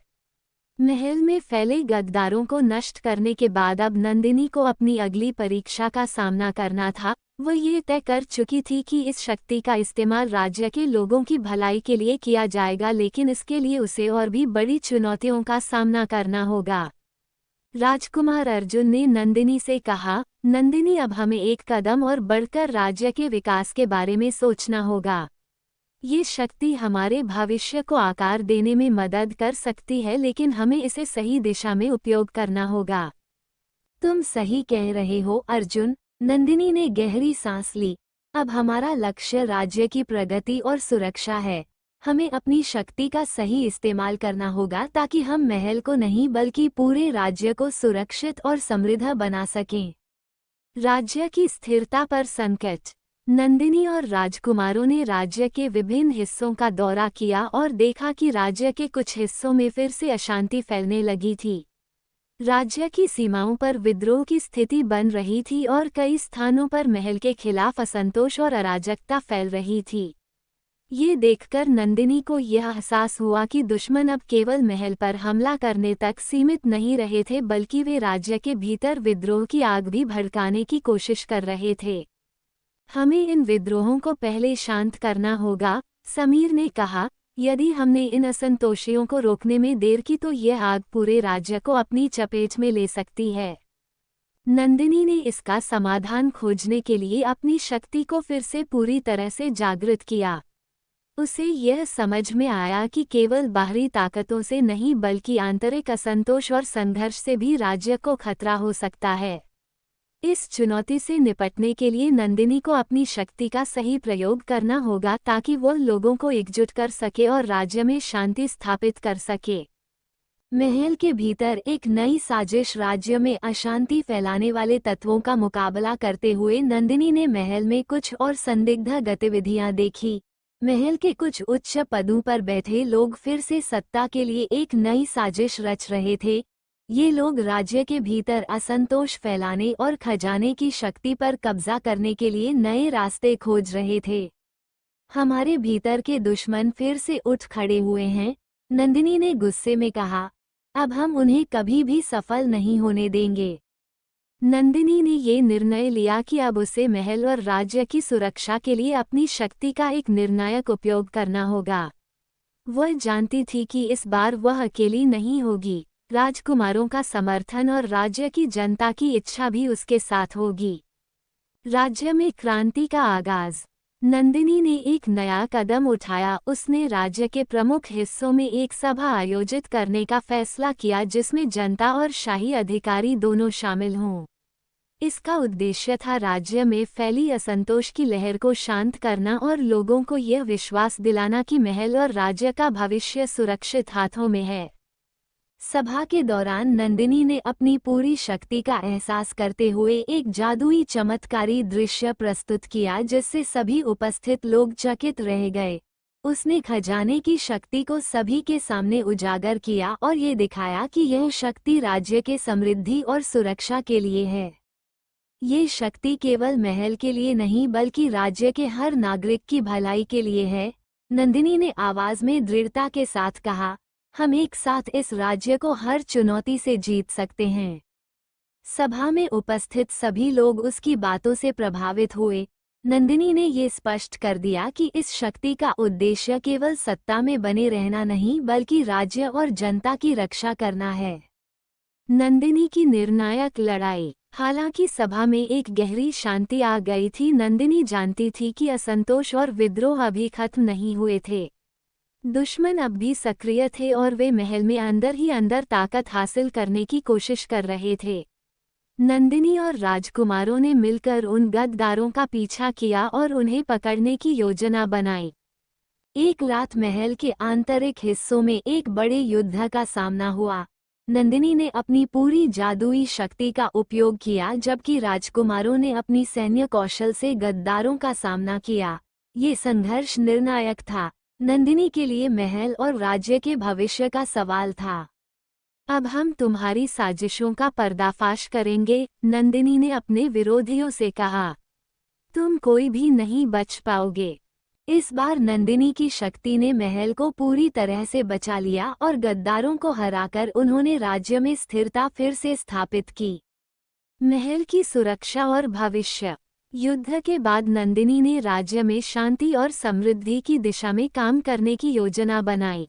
महल में फैले गद्दारों को नष्ट करने के बाद अब नंदिनी को अपनी अगली परीक्षा का सामना करना था। वह ये तय कर चुकी थी कि इस शक्ति का इस्तेमाल राज्य के लोगों की भलाई के लिए किया जाएगा लेकिन इसके लिए उसे और भी बड़ी चुनौतियों का सामना करना होगा। राजकुमार अर्जुन ने नंदिनी से कहा, नंदिनी अब हमें एक कदम और बढ़कर राज्य के विकास के बारे में सोचना होगा। ये शक्ति हमारे भविष्य को आकार देने में मदद कर सकती है लेकिन हमें इसे सही दिशा में उपयोग करना होगा। तुम सही कह रहे हो अर्जुन, नंदिनी ने गहरी सांस ली। अब हमारा लक्ष्य राज्य की प्रगति और सुरक्षा है। हमें अपनी शक्ति का सही इस्तेमाल करना होगा ताकि हम महल को नहीं बल्कि पूरे राज्य को सुरक्षित और समृद्ध बना सकें। राज्य की स्थिरता पर संकट। नंदिनी और राजकुमारों ने राज्य के विभिन्न हिस्सों का दौरा किया और देखा कि राज्य के कुछ हिस्सों में फिर से अशांति फैलने लगी थी। राज्य की सीमाओं पर विद्रोह की स्थिति बन रही थी और कई स्थानों पर महल के खिलाफ असंतोष और अराजकता फैल रही थी। ये देखकर नंदिनी को यह एहसास हुआ कि दुश्मन अब केवल महल पर हमला करने तक सीमित नहीं रहे थे बल्कि वे राज्य के भीतर विद्रोह की आग भी भड़काने की कोशिश कर रहे थे। हमें इन विद्रोहों को पहले शांत करना होगा, समीर ने कहा। यदि हमने इन असंतोषियों को रोकने में देर की तो यह आग पूरे राज्य को अपनी चपेट में ले सकती है। नंदिनी ने इसका समाधान खोजने के लिए अपनी शक्ति को फिर से पूरी तरह से जागृत किया। उसे यह समझ में आया कि केवल बाहरी ताकतों से नहीं बल्कि आंतरिक असंतोष और संघर्ष से भी राज्य को खतरा हो सकता है। इस चुनौती से निपटने के लिए नंदिनी को अपनी शक्ति का सही प्रयोग करना होगा ताकि वो लोगों को एकजुट कर सके और राज्य में शांति स्थापित कर सके। महल के भीतर एक नई साजिश। राज्य में अशांति फैलाने वाले तत्वों का मुकाबला करते हुए नंदिनी ने महल में कुछ और संदिग्ध गतिविधियां देखी। महल के कुछ उच्च पदों पर बैठे लोग फिर से सत्ता के लिए एक नई साजिश रच रहे थे। ये लोग राज्य के भीतर असंतोष फैलाने और खजाने की शक्ति पर कब्जा करने के लिए नए रास्ते खोज रहे थे। हमारे भीतर के दुश्मन फिर से उठ खड़े हुए हैं, नंदिनी ने गुस्से में कहा। अब हम उन्हें कभी भी सफल नहीं होने देंगे। नंदिनी ने ये निर्णय लिया कि अब उसे महल और राज्य की सुरक्षा के लिए अपनी शक्ति का एक निर्णायक उपयोग करना होगा। वह जानती थी कि इस बार वह अकेली नहीं होगी। राजकुमारों का समर्थन और राज्य की जनता की इच्छा भी उसके साथ होगी। राज्य में क्रांति का आगाज। नंदिनी ने एक नया कदम उठाया। उसने राज्य के प्रमुख हिस्सों में एक सभा आयोजित करने का फैसला किया जिसमें जनता और शाही अधिकारी दोनों शामिल हों। इसका उद्देश्य था राज्य में फैली असंतोष की लहर को शांत करना और लोगों को यह विश्वास दिलाना कि महल और राज्य का भविष्य सुरक्षित हाथों में है। सभा के दौरान नंदिनी ने अपनी पूरी शक्ति का एहसास करते हुए एक जादुई चमत्कारी दृश्य प्रस्तुत किया जिससे सभी उपस्थित लोग चकित रह गए। उसने खजाने की शक्ति को सभी के सामने उजागर किया और ये दिखाया कि यह शक्ति राज्य के समृद्धि और सुरक्षा के लिए है। ये शक्ति केवल महल के लिए नहीं बल्कि राज्य के हर नागरिक की भलाई के लिए है। नंदिनी ने आवाज में दृढ़ता के साथ कहा, हम एक साथ इस राज्य को हर चुनौती से जीत सकते हैं। सभा में उपस्थित सभी लोग उसकी बातों से प्रभावित हुए। नंदिनी ने ये स्पष्ट कर दिया कि इस शक्ति का उद्देश्य केवल सत्ता में बने रहना नहीं बल्कि राज्य और जनता की रक्षा करना है। नंदिनी की निर्णायक लड़ाई। हालांकि सभा में एक गहरी शांति आ गई थी, नंदिनी जानती थी कि असंतोष और विद्रोह अभी खत्म नहीं हुए थे। दुश्मन अब भी सक्रिय थे और वे महल में अंदर ही अंदर ताकत हासिल करने की कोशिश कर रहे थे। नंदिनी और राजकुमारों ने मिलकर उन गद्दारों का पीछा किया और उन्हें पकड़ने की योजना बनाई। एक रात महल के आंतरिक हिस्सों में एक बड़े युद्ध का सामना हुआ। नंदिनी ने अपनी पूरी जादुई शक्ति का उपयोग किया जबकि राजकुमारों ने अपनी सैन्य कौशल से गद्दारों का सामना किया। ये संघर्ष निर्णायक था। नंदिनी के लिए महल और राज्य के भविष्य का सवाल था। अब हम तुम्हारी साजिशों का पर्दाफाश करेंगे, नंदिनी ने अपने विरोधियों से कहा। तुम कोई भी नहीं बच पाओगे। इस बार नंदिनी की शक्ति ने महल को पूरी तरह से बचा लिया और गद्दारों को हराकर उन्होंने राज्य में स्थिरता फिर से स्थापित की। महल की सुरक्षा और भविष्य। युद्ध के बाद नंदिनी ने राज्य में शांति और समृद्धि की दिशा में काम करने की योजना बनाई।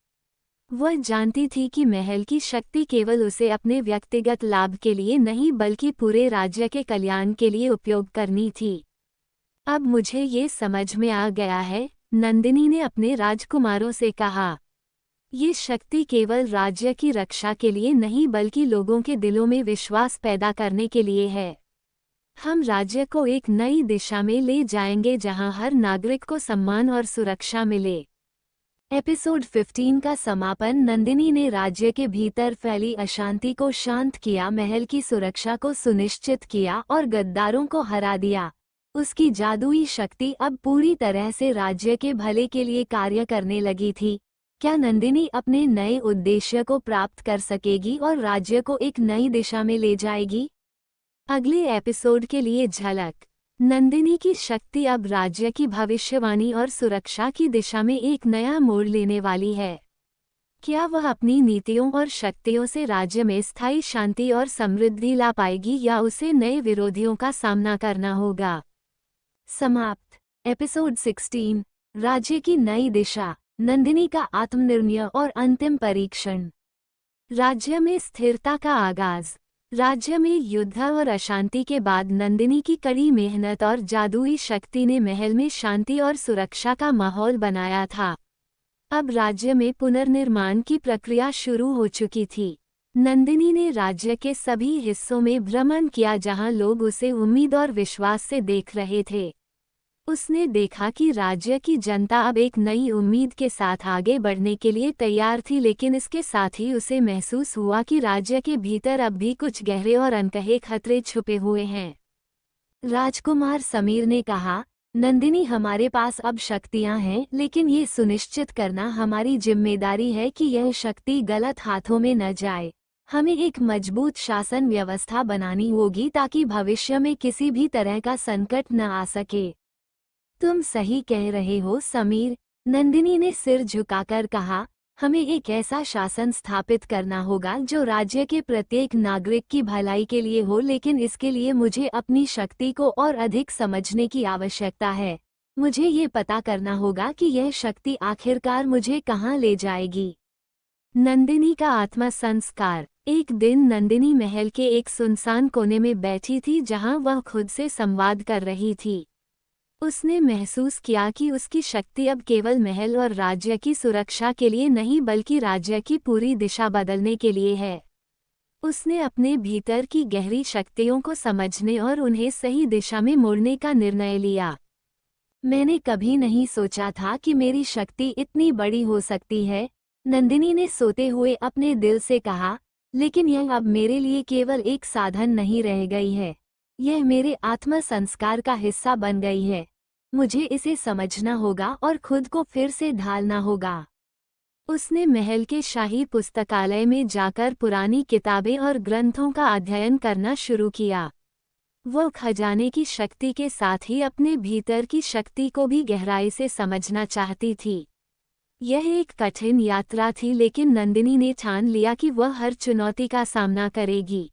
वह जानती थी कि महल की शक्ति केवल उसे अपने व्यक्तिगत लाभ के लिए नहीं बल्कि पूरे राज्य के कल्याण के लिए उपयोग करनी थी। अब मुझे ये समझ में आ गया है, नंदिनी ने अपने राजकुमारों से कहा। ये शक्ति केवल राज्य की रक्षा के लिए नहीं बल्कि लोगों के दिलों में विश्वास पैदा करने के लिए है। हम राज्य को एक नई दिशा में ले जाएंगे जहां हर नागरिक को सम्मान और सुरक्षा मिले। एपिसोड 15 का समापन नंदिनी ने राज्य के भीतर फैली अशांति को शांत किया, महल की सुरक्षा को सुनिश्चित किया और गद्दारों को हरा दिया। उसकी जादुई शक्ति अब पूरी तरह से राज्य के भले के लिए कार्य करने लगी थी। क्या नंदिनी अपने नए उद्देश्य को प्राप्त कर सकेगी और राज्य को एक नई दिशा में ले जाएगी? अगले एपिसोड के लिए झलक। नंदिनी की शक्ति अब राज्य की भविष्यवाणी और सुरक्षा की दिशा में एक नया मोड़ लेने वाली है। क्या वह अपनी नीतियों और शक्तियों से राज्य में स्थायी शांति और समृद्धि ला पाएगी या उसे नए विरोधियों का सामना करना होगा? समाप्त। एपिसोड 16, राज्य की नई दिशा, नंदिनी का आत्मनिर्णय और अंतिम परीक्षण। राज्य में स्थिरता का आगाज। राज्य में युद्ध और अशांति के बाद नंदिनी की कड़ी मेहनत और जादुई शक्ति ने महल में शांति और सुरक्षा का माहौल बनाया था। अब राज्य में पुनर्निर्माण की प्रक्रिया शुरू हो चुकी थी। नंदिनी ने राज्य के सभी हिस्सों में भ्रमण किया जहां लोग उसे उम्मीद और विश्वास से देख रहे थे। उसने देखा कि राज्य की जनता अब एक नई उम्मीद के साथ आगे बढ़ने के लिए तैयार थी, लेकिन इसके साथ ही उसे महसूस हुआ कि राज्य के भीतर अब भी कुछ गहरे और अनकहे खतरे छुपे हुए हैं। राजकुमार समीर ने कहा, नंदिनी, हमारे पास अब शक्तियां हैं, लेकिन ये सुनिश्चित करना हमारी जिम्मेदारी है कि यह शक्ति गलत हाथों में न जाए। हमें एक मजबूत शासन व्यवस्था बनानी होगी ताकि भविष्य में किसी भी तरह का संकट न आ सके। तुम सही कह रहे हो समीर, नंदिनी ने सिर झुकाकर कहा। हमें एक ऐसा शासन स्थापित करना होगा जो राज्य के प्रत्येक नागरिक की भलाई के लिए हो, लेकिन इसके लिए मुझे अपनी शक्ति को और अधिक समझने की आवश्यकता है। मुझे ये पता करना होगा कि यह शक्ति आखिरकार मुझे कहाँ ले जाएगी। नंदिनी का आत्मा संस्कार। एक दिन नंदिनी महल के एक सुनसान कोने में बैठी थी जहाँ वह खुद से संवाद कर रही थी। उसने महसूस किया कि उसकी शक्ति अब केवल महल और राज्य की सुरक्षा के लिए नहीं बल्कि राज्य की पूरी दिशा बदलने के लिए है। उसने अपने भीतर की गहरी शक्तियों को समझने और उन्हें सही दिशा में मोड़ने का निर्णय लिया। मैंने कभी नहीं सोचा था कि मेरी शक्ति इतनी बड़ी हो सकती है, नंदिनी ने सोते हुए अपने दिल से कहा, लेकिन यह अब मेरे लिए केवल एक साधन नहीं रह गई है। यह मेरे आत्म संस्कार का हिस्सा बन गई है। मुझे इसे समझना होगा और खुद को फिर से ढालना होगा। उसने महल के शाही पुस्तकालय में जाकर पुरानी किताबें और ग्रंथों का अध्ययन करना शुरू किया। वह खजाने की शक्ति के साथ ही अपने भीतर की शक्ति को भी गहराई से समझना चाहती थी। यह एक कठिन यात्रा थी, लेकिन नंदिनी ने ठान लिया कि वह हर चुनौती का सामना करेगी।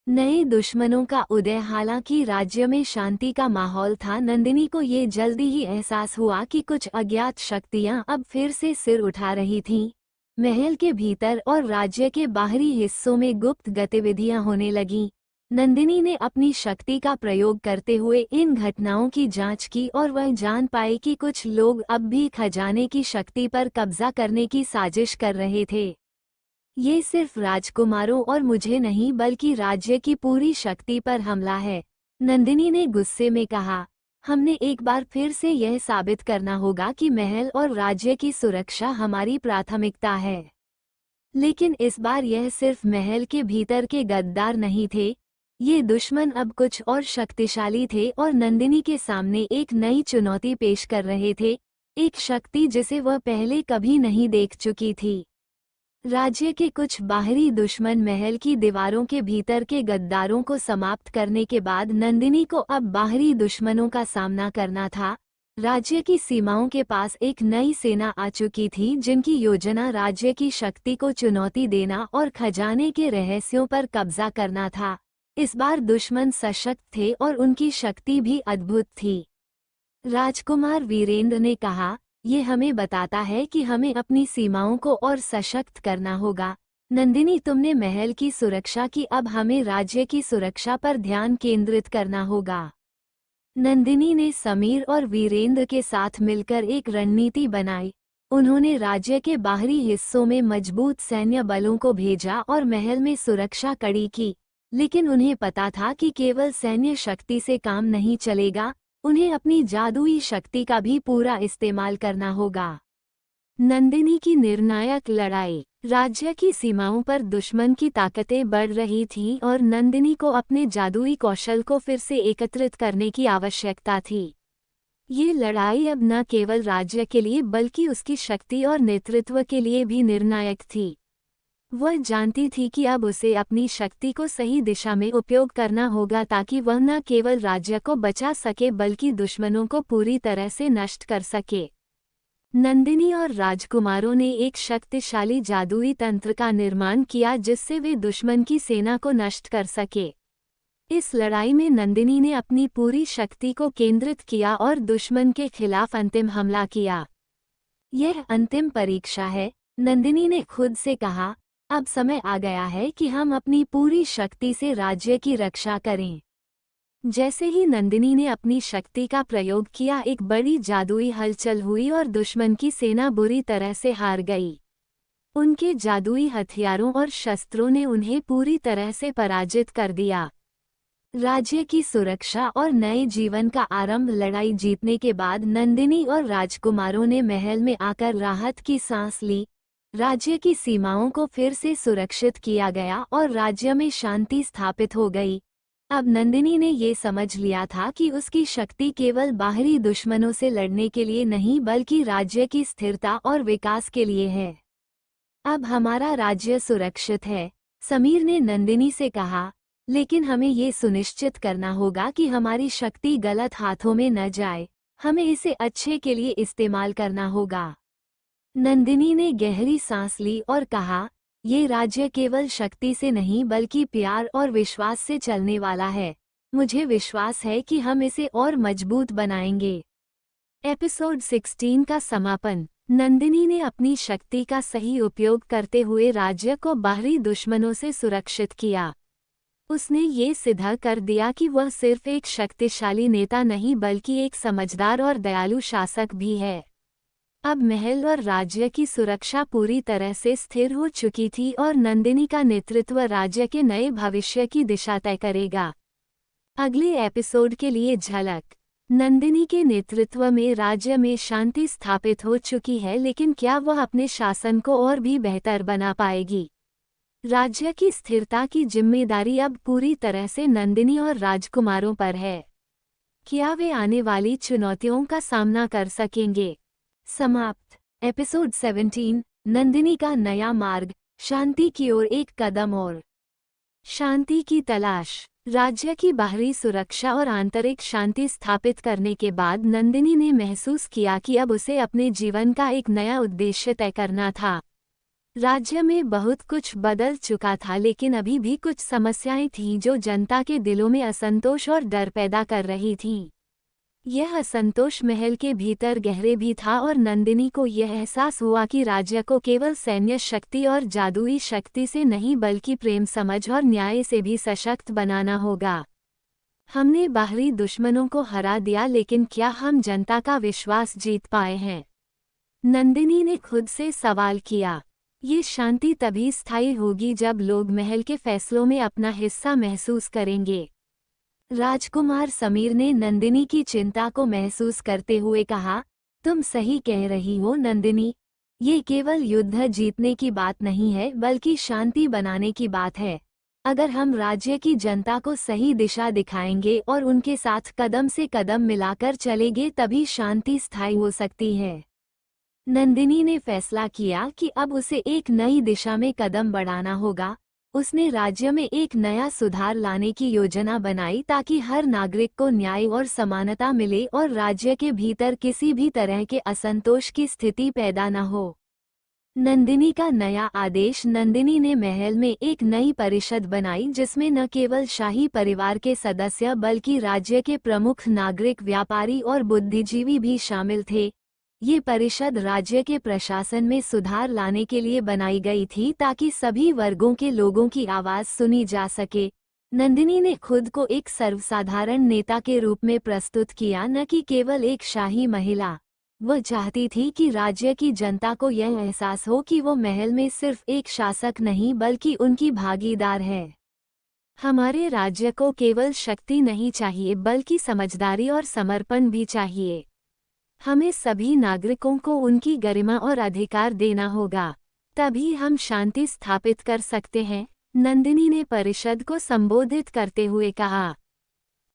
नए दुश्मनों का उदय। हालांकि राज्य में शांति का माहौल था, नंदिनी को ये जल्दी ही एहसास हुआ कि कुछ अज्ञात शक्तियां अब फिर से सिर उठा रही थीं। महल के भीतर और राज्य के बाहरी हिस्सों में गुप्त गतिविधियां होने लगीं। नंदिनी ने अपनी शक्ति का प्रयोग करते हुए इन घटनाओं की जांच की और वह जान पाई कि कुछ लोग अब भी खजाने की शक्ति पर कब्जा करने की साजिश कर रहे थे। ये सिर्फ राजकुमारों और मुझे नहीं बल्कि राज्य की पूरी शक्ति पर हमला है, नंदिनी ने गुस्से में कहा। हमने एक बार फिर से यह साबित करना होगा कि महल और राज्य की सुरक्षा हमारी प्राथमिकता है। लेकिन इस बार यह सिर्फ महल के भीतर के गद्दार नहीं थे, ये दुश्मन अब कुछ और शक्तिशाली थे और नंदिनी के सामने एक नई चुनौती पेश कर रहे थे, एक शक्ति जिसे वह पहले कभी नहीं देख चुकी थी। राज्य के कुछ बाहरी दुश्मन महल की दीवारों के भीतर के गद्दारों को समाप्त करने के बाद नंदिनी को अब बाहरी दुश्मनों का सामना करना था। राज्य की सीमाओं के पास एक नई सेना आ चुकी थी जिनकी योजना राज्य की शक्ति को चुनौती देना और खजाने के रहस्यों पर कब्जा करना था। इस बार दुश्मन सशक्त थे और उनकी शक्ति भी अद्भुत थी। राजकुमार वीरेंद्र ने कहा, ये हमें बताता है कि हमें अपनी सीमाओं को और सशक्त करना होगा। नंदिनी, तुमने महल की सुरक्षा की, अब हमें राज्य की सुरक्षा पर ध्यान केंद्रित करना होगा। नंदिनी ने समीर और वीरेंद्र के साथ मिलकर एक रणनीति बनाई। उन्होंने राज्य के बाहरी हिस्सों में मजबूत सैन्य बलों को भेजा और महल में सुरक्षा कड़ी की, लेकिन उन्हें पता था कि केवल सैन्य शक्ति से काम नहीं चलेगा, उन्हें अपनी जादुई शक्ति का भी पूरा इस्तेमाल करना होगा। नंदिनी की निर्णायक लड़ाई। राज्य की सीमाओं पर दुश्मन की ताकतें बढ़ रही थीं और नंदिनी को अपने जादुई कौशल को फिर से एकत्रित करने की आवश्यकता थी। ये लड़ाई अब न केवल राज्य के लिए बल्कि उसकी शक्ति और नेतृत्व के लिए भी निर्णायक थी। वह जानती थी कि अब उसे अपनी शक्ति को सही दिशा में उपयोग करना होगा ताकि वह न केवल राज्य को बचा सके बल्कि दुश्मनों को पूरी तरह से नष्ट कर सके। नंदिनी और राजकुमारों ने एक शक्तिशाली जादुई तंत्र का निर्माण किया जिससे वे दुश्मन की सेना को नष्ट कर सके। इस लड़ाई में नंदिनी ने अपनी पूरी शक्ति को केंद्रित किया और दुश्मन के खिलाफ अंतिम हमला किया। यह अंतिम परीक्षा है, नंदिनी ने खुद से कहा। अब समय आ गया है कि हम अपनी पूरी शक्ति से राज्य की रक्षा करें। जैसे ही नंदिनी ने अपनी शक्ति का प्रयोग किया, एक बड़ी जादुई हलचल हुई और दुश्मन की सेना बुरी तरह से हार गई। उनके जादुई हथियारों और शस्त्रों ने उन्हें पूरी तरह से पराजित कर दिया। राज्य की सुरक्षा और नए जीवन का आरंभ। लड़ाई जीतने के बाद नंदिनी और राजकुमारों ने महल में आकर राहत की सांस ली। राज्य की सीमाओं को फिर से सुरक्षित किया गया और राज्य में शांति स्थापित हो गई। अब नंदिनी ने ये समझ लिया था कि उसकी शक्ति केवल बाहरी दुश्मनों से लड़ने के लिए नहीं बल्कि राज्य की स्थिरता और विकास के लिए है। अब हमारा राज्य सुरक्षित है, समीर ने नंदिनी से कहा, लेकिन हमें ये सुनिश्चित करना होगा कि हमारी शक्ति गलत हाथों में न जाए। हमें इसे अच्छे के लिए इस्तेमाल करना होगा। नंदिनी ने गहरी सांस ली और कहा, ये राज्य केवल शक्ति से नहीं बल्कि प्यार और विश्वास से चलने वाला है। मुझे विश्वास है कि हम इसे और मजबूत बनाएंगे। एपिसोड 16 का समापन। नंदिनी ने अपनी शक्ति का सही उपयोग करते हुए राज्य को बाहरी दुश्मनों से सुरक्षित किया। उसने ये सिद्ध कर दिया कि वह सिर्फ एक शक्तिशाली नेता नहीं बल्कि एक समझदार और दयालु शासक भी है। अब महल और राज्य की सुरक्षा पूरी तरह से स्थिर हो चुकी थी और नंदिनी का नेतृत्व राज्य के नए भविष्य की दिशा तय करेगा। अगले एपिसोड के लिए झलक। नंदिनी के नेतृत्व में राज्य में शांति स्थापित हो चुकी है, लेकिन क्या वह अपने शासन को और भी बेहतर बना पाएगी? राज्य की स्थिरता की जिम्मेदारी अब पूरी तरह से नंदिनी और राजकुमारों पर है। क्या वे आने वाली चुनौतियों का सामना कर सकेंगे? समाप्त। एपिसोड 17, नंदिनी का नया मार्ग, शांति की ओर एक कदम और। शांति की तलाश। राज्य की बाहरी सुरक्षा और आंतरिक शांति स्थापित करने के बाद नंदिनी ने महसूस किया कि अब उसे अपने जीवन का एक नया उद्देश्य तय करना था। राज्य में बहुत कुछ बदल चुका था, लेकिन अभी भी कुछ समस्याएं थीं जो जनता के दिलों में असंतोष और डर पैदा कर रही थीं। यह असंतोष महल के भीतर गहरे भी था और नंदिनी को यह एहसास हुआ कि राज्य को केवल सैन्य शक्ति और जादुई शक्ति से नहीं बल्कि प्रेम, समझ और न्याय से भी सशक्त बनाना होगा। हमने बाहरी दुश्मनों को हरा दिया, लेकिन क्या हम जनता का विश्वास जीत पाए हैं? नंदिनी ने खुद से सवाल किया। ये शांति तभी स्थायी होगी जब लोग महल के फैसलों में अपना हिस्सा महसूस करेंगे। राजकुमार समीर ने नंदिनी की चिंता को महसूस करते हुए कहा, तुम सही कह रही हो नंदिनी, ये केवल युद्ध जीतने की बात नहीं है बल्कि शांति बनाने की बात है। अगर हम राज्य की जनता को सही दिशा दिखाएंगे और उनके साथ कदम से कदम मिलाकर चलेंगे तभी शांति स्थायी हो सकती है। नंदिनी ने फैसला किया कि अब उसे एक नई दिशा में कदम बढ़ाना होगा। उसने राज्य में एक नया सुधार लाने की योजना बनाई ताकि हर नागरिक को न्याय और समानता मिले और राज्य के भीतर किसी भी तरह के असंतोष की स्थिति पैदा न हो। नंदिनी का नया आदेश। नंदिनी ने महल में एक नई परिषद बनाई जिसमें न केवल शाही परिवार के सदस्य बल्कि राज्य के प्रमुख नागरिक, व्यापारी और बुद्धिजीवी भी शामिल थे। ये परिषद राज्य के प्रशासन में सुधार लाने के लिए बनाई गई थी ताकि सभी वर्गों के लोगों की आवाज़ सुनी जा सके। नंदिनी ने खुद को एक सर्वसाधारण नेता के रूप में प्रस्तुत किया, न कि केवल एक शाही महिला। वह चाहती थी कि राज्य की जनता को यह एहसास हो कि वो महल में सिर्फ एक शासक नहीं बल्कि उनकी भागीदार है। हमारे राज्य को केवल शक्ति नहीं चाहिए बल्कि समझदारी और समर्पण भी चाहिए। हमें सभी नागरिकों को उनकी गरिमा और अधिकार देना होगा, तभी हम शांति स्थापित कर सकते हैं, नंदिनी ने परिषद को संबोधित करते हुए कहा।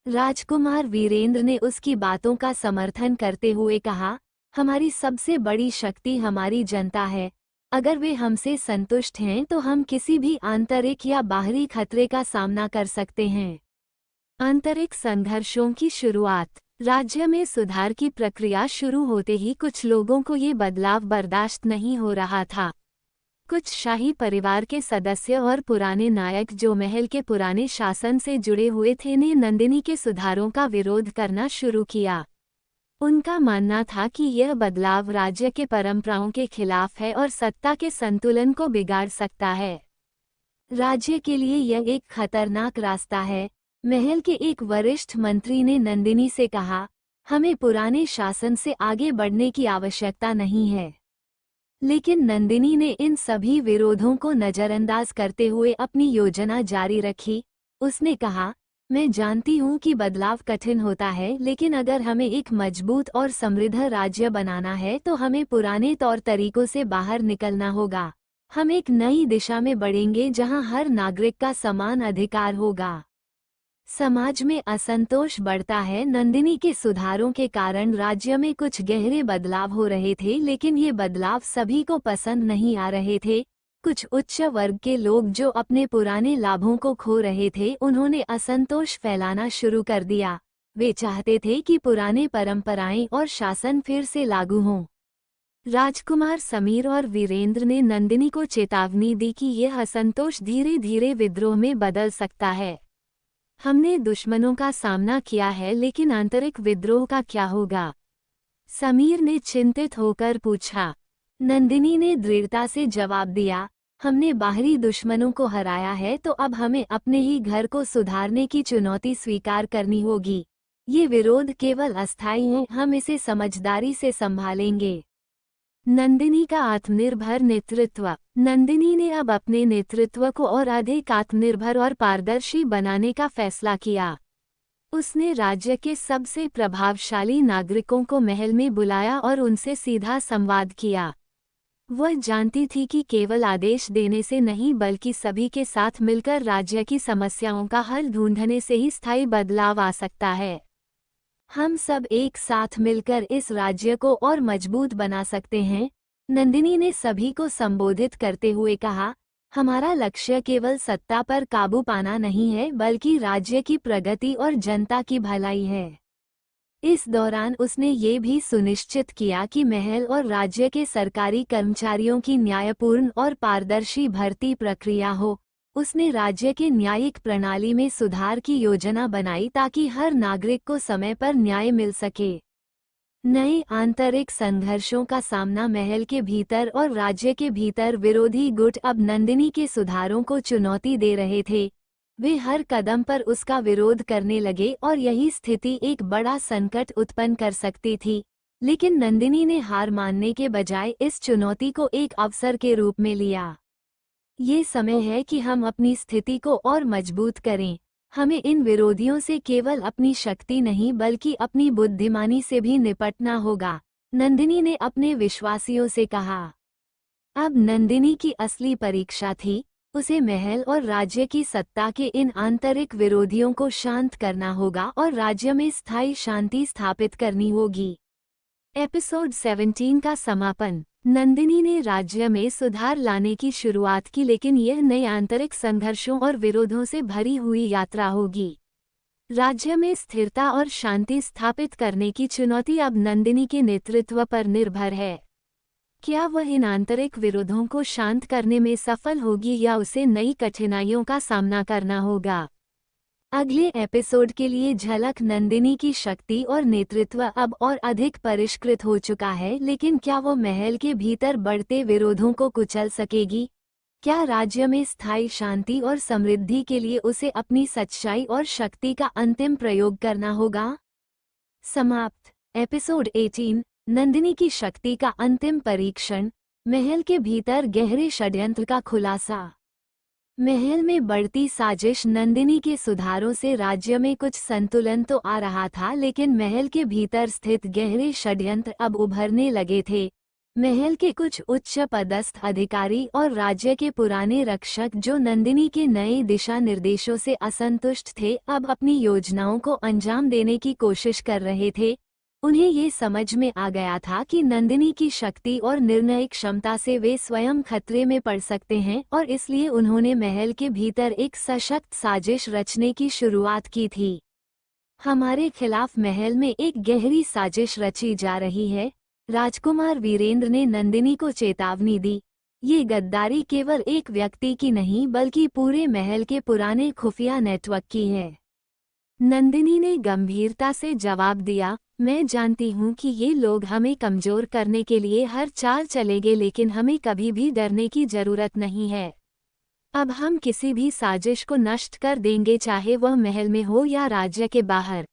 राजकुमार वीरेंद्र ने उसकी बातों का समर्थन करते हुए कहा, हमारी सबसे बड़ी शक्ति हमारी जनता है। अगर वे हमसे संतुष्ट हैं तो हम किसी भी आंतरिक या बाहरी खतरे का सामना कर सकते हैं। आंतरिक संघर्षों की शुरुआत। राज्य में सुधार की प्रक्रिया शुरू होते ही कुछ लोगों को ये बदलाव बर्दाश्त नहीं हो रहा था। कुछ शाही परिवार के सदस्य और पुराने नायक जो महल के पुराने शासन से जुड़े हुए थे ने नंदिनी के सुधारों का विरोध करना शुरू किया। उनका मानना था कि यह बदलाव राज्य के परंपराओं के खिलाफ है और सत्ता के संतुलन को बिगाड़ सकता है। राज्य के लिए यह एक खतरनाक रास्ता है, महल के एक वरिष्ठ मंत्री ने नंदिनी से कहा। हमें पुराने शासन से आगे बढ़ने की आवश्यकता नहीं है। लेकिन नंदिनी ने इन सभी विरोधों को नजरअंदाज करते हुए अपनी योजना जारी रखी। उसने कहा, मैं जानती हूँ कि बदलाव कठिन होता है, लेकिन अगर हमें एक मजबूत और समृद्ध राज्य बनाना है तो हमें पुराने तौर तरीकों से बाहर निकलना होगा। हम एक नई दिशा में बढ़ेंगे जहाँ हर नागरिक का समान अधिकार होगा। समाज में असंतोष बढ़ता है। नंदिनी के सुधारों के कारण राज्य में कुछ गहरे बदलाव हो रहे थे, लेकिन ये बदलाव सभी को पसंद नहीं आ रहे थे। कुछ उच्च वर्ग के लोग जो अपने पुराने लाभों को खो रहे थे, उन्होंने असंतोष फैलाना शुरू कर दिया। वे चाहते थे कि पुराने परंपराएं और शासन फिर से लागू हों। राजकुमार समीर और वीरेंद्र ने नंदिनी को चेतावनी दी कि यह असंतोष धीरे धीरे विद्रोह में बदल सकता है। हमने दुश्मनों का सामना किया है, लेकिन आंतरिक विद्रोह का क्या होगा? समीर ने चिंतित होकर पूछा। नंदिनी ने दृढ़ता से जवाब दिया, हमने बाहरी दुश्मनों को हराया है तो अब हमें अपने ही घर को सुधारने की चुनौती स्वीकार करनी होगी। ये विरोध केवल अस्थायी है, हम इसे समझदारी से संभालेंगे। नंदिनी का आत्मनिर्भर नेतृत्व। नंदिनी ने अब अपने नेतृत्व को और अधिक आत्मनिर्भर और पारदर्शी बनाने का फैसला किया। उसने राज्य के सबसे प्रभावशाली नागरिकों को महल में बुलाया और उनसे सीधा संवाद किया। वह जानती थी कि केवल आदेश देने से नहीं, बल्कि सभी के साथ मिलकर राज्य की समस्याओं का हल ढूंढने से ही स्थायी बदलाव आ सकता है। हम सब एक साथ मिलकर इस राज्य को और मजबूत बना सकते हैं, नंदिनी ने सभी को संबोधित करते हुए कहा। हमारा लक्ष्य केवल सत्ता पर काबू पाना नहीं है, बल्कि राज्य की प्रगति और जनता की भलाई है। इस दौरान उसने ये भी सुनिश्चित किया कि महल और राज्य के सरकारी कर्मचारियों की न्यायपूर्ण और पारदर्शी भर्ती प्रक्रिया हो। उसने राज्य के न्यायिक प्रणाली में सुधार की योजना बनाई ताकि हर नागरिक को समय पर न्याय मिल सके। नए आंतरिक संघर्षों का सामना। महल के भीतर और राज्य के भीतर विरोधी गुट अब नंदिनी के सुधारों को चुनौती दे रहे थे। वे हर कदम पर उसका विरोध करने लगे और यही स्थिति एक बड़ा संकट उत्पन्न कर सकती थी। लेकिन नंदिनी ने हार मानने के बजाय इस चुनौती को एक अवसर के रूप में लिया। ये समय है कि हम अपनी स्थिति को और मजबूत करें। हमें इन विरोधियों से केवल अपनी शक्ति नहीं, बल्कि अपनी बुद्धिमानी से भी निपटना होगा, नंदिनी ने अपने विश्वासियों से कहा। अब नंदिनी की असली परीक्षा थी। उसे महल और राज्य की सत्ता के इन आंतरिक विरोधियों को शांत करना होगा और राज्य में स्थायी शांति स्थापित करनी होगी। एपिसोड 17 का समापन। नंदिनी ने राज्य में सुधार लाने की शुरुआत की, लेकिन यह नए आंतरिक संघर्षों और विरोधों से भरी हुई यात्रा होगी। राज्य में स्थिरता और शांति स्थापित करने की चुनौती अब नंदिनी के नेतृत्व पर निर्भर है। क्या वह इन आंतरिक विरोधों को शांत करने में सफल होगी या उसे नई कठिनाइयों का सामना करना होगा? अगले एपिसोड के लिए झलक। नंदिनी की शक्ति और नेतृत्व अब और अधिक परिष्कृत हो चुका है, लेकिन क्या वो महल के भीतर बढ़ते विरोधों को कुचल सकेगी? क्या राज्य में स्थायी शांति और समृद्धि के लिए उसे अपनी सच्चाई और शक्ति का अंतिम प्रयोग करना होगा? समाप्त। एपिसोड 18, नंदिनी की शक्ति का अंतिम परीक्षण। महल के भीतर गहरे षड्यंत्र का खुलासा। महल में बढ़ती साजिश। नंदिनी के सुधारों से राज्य में कुछ संतुलन तो आ रहा था, लेकिन महल के भीतर स्थित गहरे षड्यंत्र अब उभरने लगे थे। महल के कुछ उच्च पदस्थ अधिकारी और राज्य के पुराने रक्षक, जो नंदिनी के नए दिशा निर्देशों से असंतुष्ट थे, अब अपनी योजनाओं को अंजाम देने की कोशिश कर रहे थे। उन्हें ये समझ में आ गया था कि नंदिनी की शक्ति और निर्णय क्षमता से वे स्वयं खतरे में पड़ सकते हैं, और इसलिए उन्होंने महल के भीतर एक सशक्त साजिश रचने की शुरुआत की थी। हमारे खिलाफ महल में एक गहरी साजिश रची जा रही है, राजकुमार वीरेंद्र ने नंदिनी को चेतावनी दी। ये गद्दारी केवल एक व्यक्ति की नहीं, बल्कि पूरे महल के पुराने खुफिया नेटवर्क की है। नंदिनी ने गंभीरता से जवाब दिया, मैं जानती हूँ कि ये लोग हमें कमजोर करने के लिए हर चाल चलेंगे, लेकिन हमें कभी भी डरने की जरूरत नहीं है। अब हम किसी भी साजिश को नष्ट कर देंगे, चाहे वह महल में हो या राज्य के बाहर।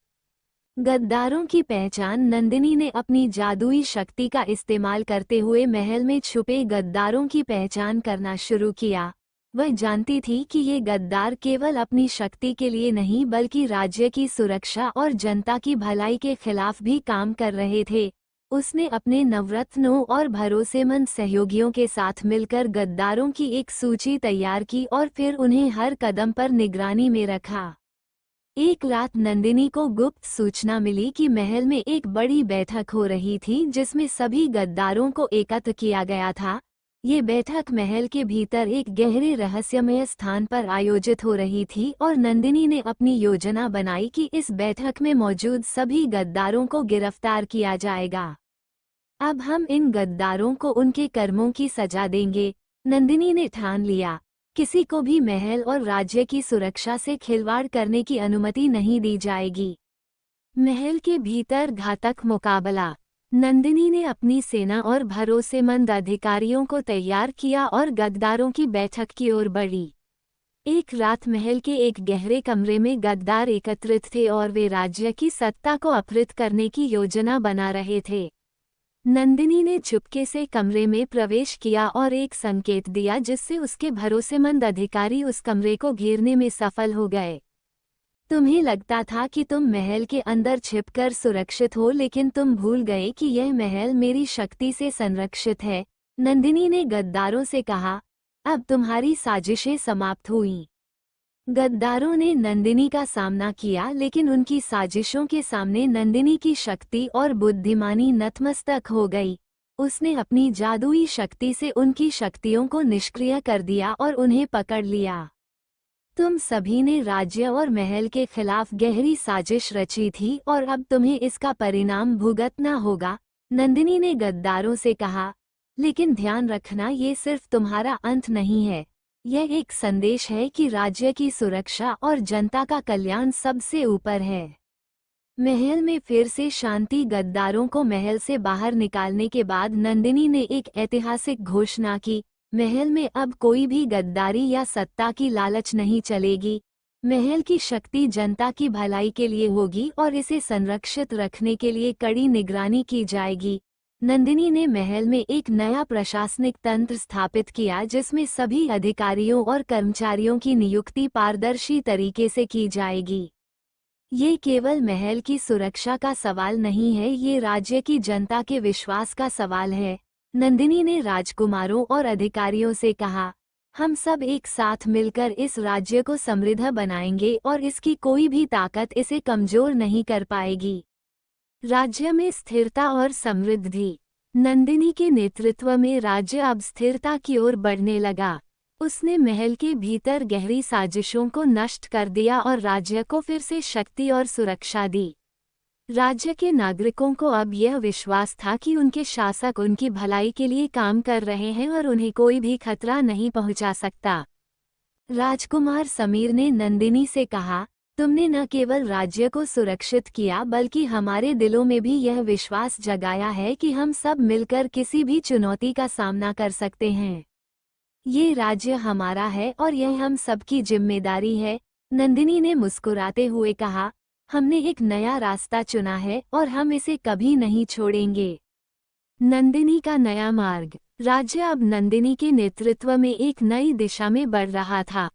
गद्दारों की पहचान। नंदिनी ने अपनी जादुई शक्ति का इस्तेमाल करते हुए महल में छुपे गद्दारों की पहचान करना शुरू किया। वह जानती थी कि ये गद्दार केवल अपनी शक्ति के लिए नहीं, बल्कि राज्य की सुरक्षा और जनता की भलाई के खिलाफ भी काम कर रहे थे। उसने अपने नवरत्नों और भरोसेमंद सहयोगियों के साथ मिलकर गद्दारों की एक सूची तैयार की और फिर उन्हें हर कदम पर निगरानी में रखा। एक रात नंदिनी को गुप्त सूचना मिली कि महल में एक बड़ी बैठक हो रही थी, जिसमें सभी गद्दारों को एकत्र किया गया था। ये बैठक महल के भीतर एक गहरे रहस्यमय स्थान पर आयोजित हो रही थी, और नंदिनी ने अपनी योजना बनाई कि इस बैठक में मौजूद सभी गद्दारों को गिरफ्तार किया जाएगा। अब हम इन गद्दारों को उनके कर्मों की सजा देंगे, नंदिनी ने ठान लिया। किसी को भी महल और राज्य की सुरक्षा से खिलवाड़ करने की अनुमति नहीं दी जाएगी। महल के भीतर घातक मुकाबला। नंदिनी ने अपनी सेना और भरोसेमंद अधिकारियों को तैयार किया और गद्दारों की बैठक की ओर बढ़ी। एक रात महल के एक गहरे कमरे में गद्दार एकत्रित थे और वे राज्य की सत्ता को अपहृत करने की योजना बना रहे थे। नंदिनी ने चुपके से कमरे में प्रवेश किया और एक संकेत दिया, जिससे उसके भरोसेमंद अधिकारी उस कमरे को घेरने में सफल हो गए। तुम्हें लगता था कि तुम महल के अंदर छिपकर सुरक्षित हो, लेकिन तुम भूल गए कि यह महल मेरी शक्ति से संरक्षित है, नंदिनी ने गद्दारों से कहा। अब तुम्हारी साजिशें समाप्त हुईं। गद्दारों ने नंदिनी का सामना किया, लेकिन उनकी साजिशों के सामने नंदिनी की शक्ति और बुद्धिमानी नतमस्तक हो गई। उसने अपनी जादुई शक्ति से उनकी शक्तियों को निष्क्रिय कर दिया और उन्हें पकड़ लिया। तुम सभी ने राज्य और महल के खिलाफ गहरी साजिश रची थी, और अब तुम्हें इसका परिणाम भुगतना होगा, नंदिनी ने गद्दारों से कहा। लेकिन ध्यान रखना, ये सिर्फ तुम्हारा अंत नहीं है, यह एक संदेश है कि राज्य की सुरक्षा और जनता का कल्याण सबसे ऊपर है। महल में फिर से शांति। गद्दारों को महल से बाहर निकालने के बाद नंदिनी ने एक ऐतिहासिक घोषणा की। महल में अब कोई भी गद्दारी या सत्ता की लालच नहीं चलेगी। महल की शक्ति जनता की भलाई के लिए होगी और इसे संरक्षित रखने के लिए कड़ी निगरानी की जाएगी। नंदिनी ने महल में एक नया प्रशासनिक तंत्र स्थापित किया, जिसमें सभी अधिकारियों और कर्मचारियों की नियुक्ति पारदर्शी तरीके से की जाएगी। ये केवल महल की सुरक्षा का सवाल नहीं है, ये राज्य की जनता के विश्वास का सवाल है। नंदिनी ने राजकुमारों और अधिकारियों से कहा, हम सब एक साथ मिलकर इस राज्य को समृद्ध बनाएंगे और इसकी कोई भी ताकत इसे कमजोर नहीं कर पाएगी। राज्य में स्थिरता और समृद्धि। नंदिनी के नेतृत्व में राज्य अब स्थिरता की ओर बढ़ने लगा। उसने महल के भीतर गहरी साजिशों को नष्ट कर दिया और राज्य को फिर से शक्ति और सुरक्षा दी। राज्य के नागरिकों को अब यह विश्वास था कि उनके शासक उनकी भलाई के लिए काम कर रहे हैं और उन्हें कोई भी खतरा नहीं पहुंचा सकता। राजकुमार समीर ने नंदिनी से कहा, तुमने न केवल राज्य को सुरक्षित किया, बल्कि हमारे दिलों में भी यह विश्वास जगाया है कि हम सब मिलकर किसी भी चुनौती का सामना कर सकते हैं। ये राज्य हमारा है और यह हम सबकी जिम्मेदारी है, नंदिनी ने मुस्कुराते हुए कहा। हमने एक नया रास्ता चुना है और हम इसे कभी नहीं छोड़ेंगे। नंदिनी का नया मार्ग। राज्य अब नंदिनी के नेतृत्व में एक नई दिशा में बढ़ रहा था।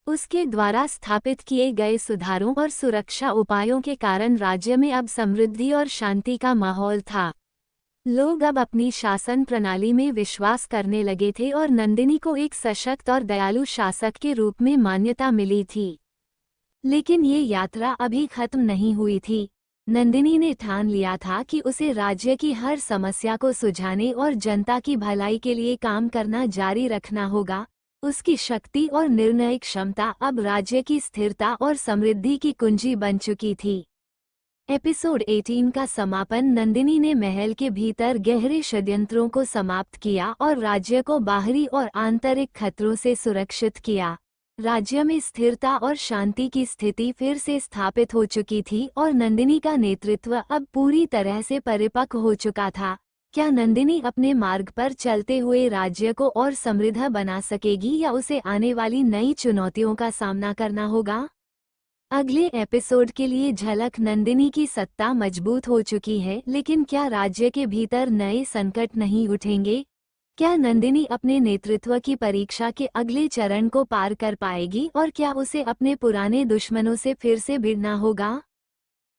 उसके द्वारा स्थापित किए गए सुधारों और सुरक्षा उपायों के कारण राज्य में अब समृद्धि और शांति का माहौल था। लोग अब अपनी शासन प्रणाली में विश्वास करने लगे थे और नंदिनी को एक सशक्त और दयालु शासक के रूप में मान्यता मिली थी। लेकिन ये यात्रा अभी खत्म नहीं हुई थी। नंदिनी ने ठान लिया था कि उसे राज्य की हर समस्या को सुलझाने और जनता की भलाई के लिए काम करना जारी रखना होगा। उसकी शक्ति और निर्णय क्षमता अब राज्य की स्थिरता और समृद्धि की कुंजी बन चुकी थी। एपिसोड 18 का समापन। नंदिनी ने महल के भीतर गहरे षड्यंत्रों को समाप्त किया और राज्य को बाहरी और आंतरिक खतरों से सुरक्षित किया। राज्य में स्थिरता और शांति की स्थिति फिर से स्थापित हो चुकी थी और नंदिनी का नेतृत्व अब पूरी तरह से परिपक्व हो चुका था। क्या नंदिनी अपने मार्ग पर चलते हुए राज्य को और समृद्ध बना सकेगी या उसे आने वाली नई चुनौतियों का सामना करना होगा? अगले एपिसोड के लिए झलक। नंदिनी की सत्ता मजबूत हो चुकी है, लेकिन क्या राज्य के भीतर नए संकट नहीं उठेंगे? क्या नंदिनी अपने नेतृत्व की परीक्षा के अगले चरण को पार कर पाएगी और क्या उसे अपने पुराने दुश्मनों से फिर से भिड़ना होगा?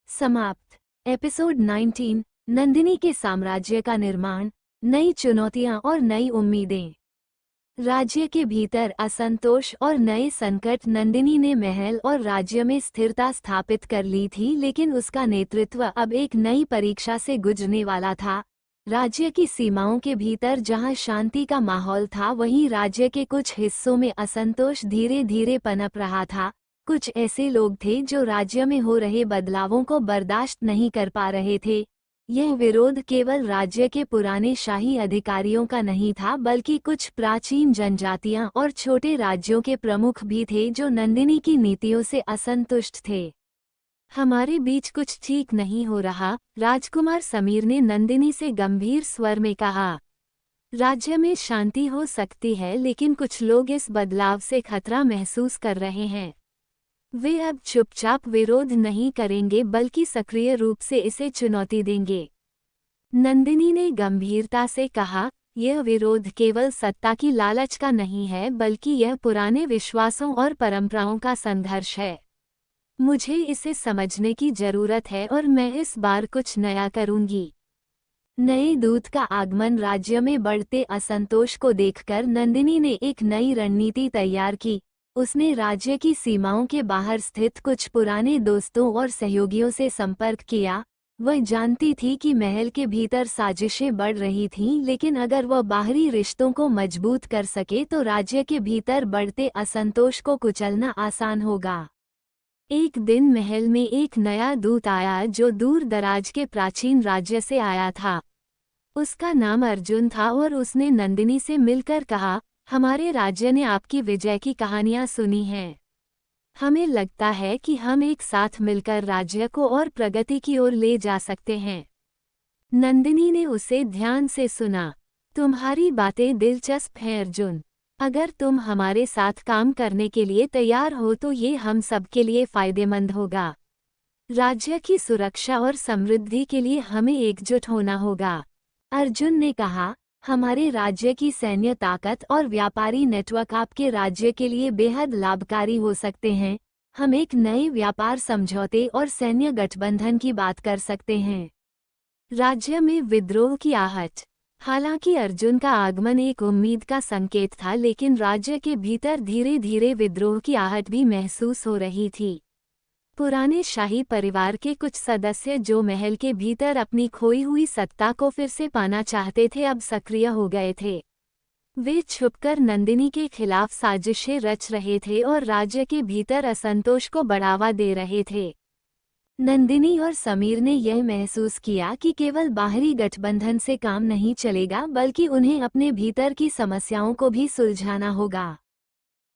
समाप्त। एपिसोड 19, नंदिनी के साम्राज्य का निर्माण, नई चुनौतियां और नई उम्मीदें। राज्य के भीतर असंतोष और नए संकट। नंदिनी ने महल और राज्य में स्थिरता स्थापित कर ली थी, लेकिन उसका नेतृत्व अब एक नई परीक्षा से गुजरने वाला था। राज्य की सीमाओं के भीतर जहां शांति का माहौल था, वहीं राज्य के कुछ हिस्सों में असंतोष धीरे धीरे पनप रहा था। कुछ ऐसे लोग थे जो राज्य में हो रहे बदलावों को बर्दाश्त नहीं कर पा रहे थे। यह विरोध केवल राज्य के पुराने शाही अधिकारियों का नहीं था, बल्कि कुछ प्राचीन जनजातियां और छोटे राज्यों के प्रमुख भी थे जो नंदिनी की नीतियों से असंतुष्ट थे। हमारे बीच कुछ ठीक नहीं हो रहा, राजकुमार समीर ने नंदिनी से गंभीर स्वर में कहा। राज्य में शांति हो सकती है, लेकिन कुछ लोग इस बदलाव से खतरा महसूस कर रहे हैं। वे अब चुपचाप विरोध नहीं करेंगे, बल्कि सक्रिय रूप से इसे चुनौती देंगे। नंदिनी ने गंभीरता से कहा, यह विरोध केवल सत्ता की लालच का नहीं है, बल्कि यह पुराने विश्वासों और परंपराओं का संघर्ष है। मुझे इसे समझने की जरूरत है और मैं इस बार कुछ नया करूंगी। नए दूत का आगमन। राज्य में बढ़ते असंतोष को देखकर नंदिनी ने एक नई रणनीति तैयार की। उसने राज्य की सीमाओं के बाहर स्थित कुछ पुराने दोस्तों और सहयोगियों से संपर्क किया। वह जानती थी कि महल के भीतर साजिशें बढ़ रही थीं, लेकिन अगर वह बाहरी रिश्तों को मजबूत कर सके तो राज्य के भीतर बढ़ते असंतोष को कुचलना आसान होगा। एक दिन महल में एक नया दूत आया जो दूर दराज के प्राचीन राज्य से आया था। उसका नाम अर्जुन था और उसने नंदिनी से मिलकर कहा, हमारे राज्य ने आपकी विजय की कहानियां सुनी हैं। हमें लगता है कि हम एक साथ मिलकर राज्य को और प्रगति की ओर ले जा सकते हैं। नंदिनी ने उसे ध्यान से सुना। तुम्हारी बातें दिलचस्प हैं अर्जुन। अगर तुम हमारे साथ काम करने के लिए तैयार हो तो ये हम सब के लिए फायदेमंद होगा। राज्य की सुरक्षा और समृद्धि के लिए हमें एकजुट होना होगा। अर्जुन ने कहा, हमारे राज्य की सैन्य ताकत और व्यापारी नेटवर्क आपके राज्य के लिए बेहद लाभकारी हो सकते हैं। हम एक नए व्यापार समझौते और सैन्य गठबंधन की बात कर सकते हैं। राज्य में विद्रोह की आहट। हालांकि अर्जुन का आगमन एक उम्मीद का संकेत था, लेकिन राज्य के भीतर धीरे धीरे विद्रोह की आहट भी महसूस हो रही थी। पुराने शाही परिवार के कुछ सदस्य जो महल के भीतर अपनी खोई हुई सत्ता को फिर से पाना चाहते थे, अब सक्रिय हो गए थे। वे छुपकर नंदिनी के खिलाफ साजिशें रच रहे थे और राज्य के भीतर असंतोष को बढ़ावा दे रहे थे। नंदिनी और समीर ने यह महसूस किया कि केवल बाहरी गठबंधन से काम नहीं चलेगा, बल्कि उन्हें अपने भीतर की समस्याओं को भी सुलझाना होगा।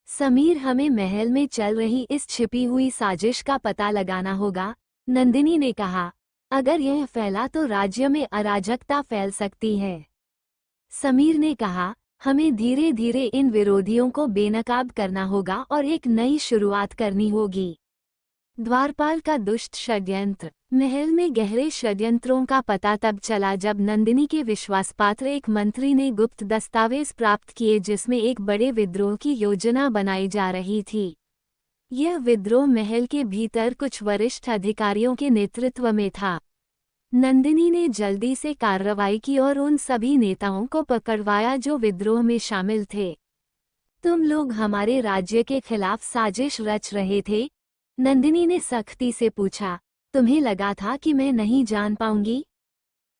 समीर, हमें महल में चल रही इस छिपी हुई साजिश का पता लगाना होगा, नंदिनी ने कहा। अगर यह फैला तो राज्य में अराजकता फैल सकती है। समीर ने कहा, हमें धीरे धीरे इन विरोधियों को बेनकाब करना होगा और एक नई शुरुआत करनी होगी। द्वारपाल का दुष्ट षड्यंत्र। महल में गहरे षड्यंत्रों का पता तब चला जब नंदिनी के विश्वासपात्र एक मंत्री ने गुप्त दस्तावेज प्राप्त किए जिसमें एक बड़े विद्रोह की योजना बनाई जा रही थी। यह विद्रोह महल के भीतर कुछ वरिष्ठ अधिकारियों के नेतृत्व में था। नंदिनी ने जल्दी से कार्रवाई की और उन सभी नेताओं को पकड़वाया जो विद्रोह में शामिल थे। तुम लोग हमारे राज्य के खिलाफ साजिश रच रहे थे? नंदिनी ने सख्ती से पूछा। तुम्हें लगा था कि मैं नहीं जान पाऊंगी?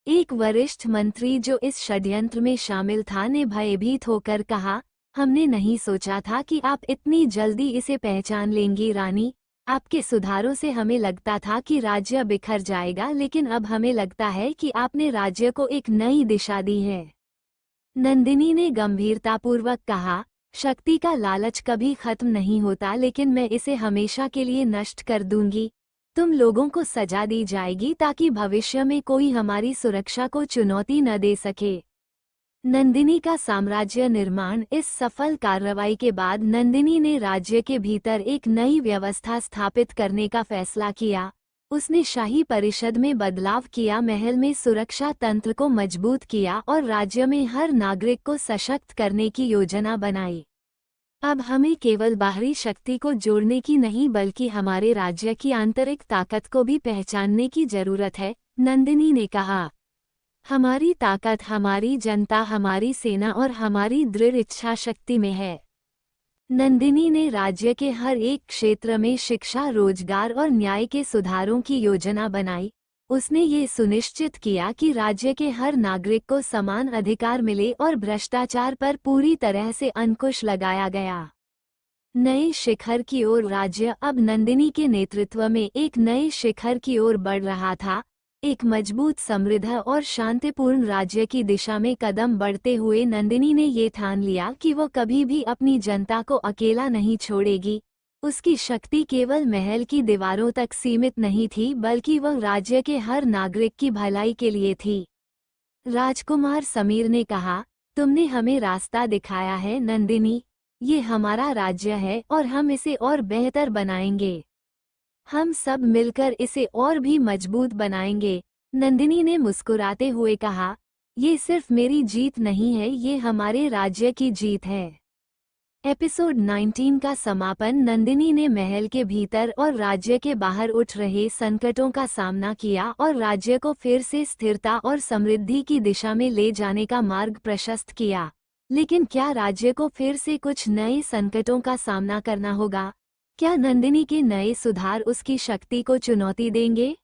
एक वरिष्ठ मंत्री जो इस षड्यंत्र में शामिल था ने भयभीत होकर कहा, हमने नहीं सोचा था कि आप इतनी जल्दी इसे पहचान लेंगी रानी। आपके सुधारों से हमें लगता था कि राज्य बिखर जाएगा, लेकिन अब हमें लगता है कि आपने राज्य को एक नई दिशा दी है। नंदिनी ने गंभीरतापूर्वक कहा, शक्ति का लालच कभी खत्म नहीं होता, लेकिन मैं इसे हमेशा के लिए नष्ट कर दूंगी। तुम लोगों को सजा दी जाएगी ताकि भविष्य में कोई हमारी सुरक्षा को चुनौती न दे सके। नंदिनी का साम्राज्य निर्माण। इस सफल कार्रवाई के बाद नंदिनी ने राज्य के भीतर एक नई व्यवस्था स्थापित करने का फैसला किया। उसने शाही परिषद में बदलाव किया, महल में सुरक्षा तंत्र को मजबूत किया और राज्य में हर नागरिक को सशक्त करने की योजना बनाई। अब हमें केवल बाहरी शक्ति को जोड़ने की नहीं बल्कि हमारे राज्य की आंतरिक ताकत को भी पहचानने की जरूरत है, नंदिनी ने कहा। हमारी ताकत हमारी जनता, हमारी सेना और हमारी दृढ़ इच्छा शक्ति में है। नंदिनी ने राज्य के हर एक क्षेत्र में शिक्षा, रोजगार और न्याय के सुधारों की योजना बनाई। उसने ये सुनिश्चित किया कि राज्य के हर नागरिक को समान अधिकार मिले और भ्रष्टाचार पर पूरी तरह से अंकुश लगाया गया। नए शिखर की ओर। राज्य अब नंदिनी के नेतृत्व में एक नए शिखर की ओर बढ़ रहा था, एक मजबूत, समृद्ध और शांतिपूर्ण राज्य की दिशा में कदम बढ़ते हुए नंदिनी ने ये ठान लिया कि वो कभी भी अपनी जनता को अकेला नहीं छोड़ेगी। उसकी शक्ति केवल महल की दीवारों तक सीमित नहीं थी, बल्कि वह राज्य के हर नागरिक की भलाई के लिए थी। राजकुमार समीर ने कहा, तुमने हमें रास्ता दिखाया है नंदिनी। ये हमारा राज्य है और हम इसे और बेहतर बनाएंगे। हम सब मिलकर इसे और भी मजबूत बनाएंगे। नंदिनी ने मुस्कुराते हुए कहा, ये सिर्फ मेरी जीत नहीं है, ये हमारे राज्य की जीत है। एपिसोड 19 का समापन। नंदिनी ने महल के भीतर और राज्य के बाहर उठ रहे संकटों का सामना किया और राज्य को फिर से स्थिरता और समृद्धि की दिशा में ले जाने का मार्ग प्रशस्त किया। लेकिन क्या राज्य को फिर से कुछ नए संकटों का सामना करना होगा? क्या नंदिनी के नए सुधार उसकी शक्ति को चुनौती देंगे?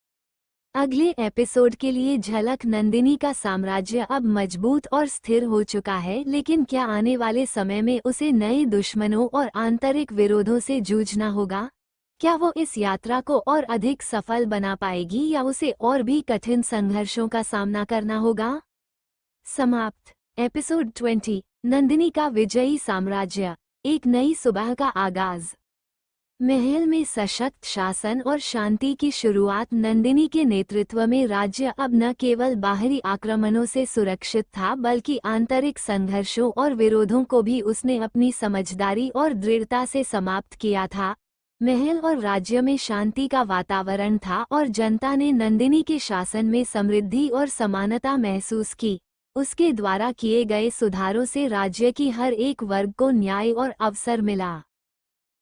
अगले एपिसोड के लिए झलक। नंदिनी का साम्राज्य अब मजबूत और स्थिर हो चुका है, लेकिन क्या आने वाले समय में उसे नए दुश्मनों और आंतरिक विरोधों से जूझना होगा? क्या वो इस यात्रा को और अधिक सफल बना पाएगी या उसे और भी कठिन संघर्षों का सामना करना होगा? समाप्त। एपिसोड 20। नंदिनी का विजयी साम्राज्य। एक नई सुबह का आगाज। महल में सशक्त शासन और शांति की शुरुआत। नंदिनी के नेतृत्व में राज्य अब न केवल बाहरी आक्रमणों से सुरक्षित था, बल्कि आंतरिक संघर्षों और विरोधों को भी उसने अपनी समझदारी और दृढ़ता से समाप्त किया था। महल और राज्य में शांति का वातावरण था और जनता ने नंदिनी के शासन में समृद्धि और समानता महसूस की। उसके द्वारा किए गए सुधारों से राज्य की हर एक वर्ग को न्याय और अवसर मिला।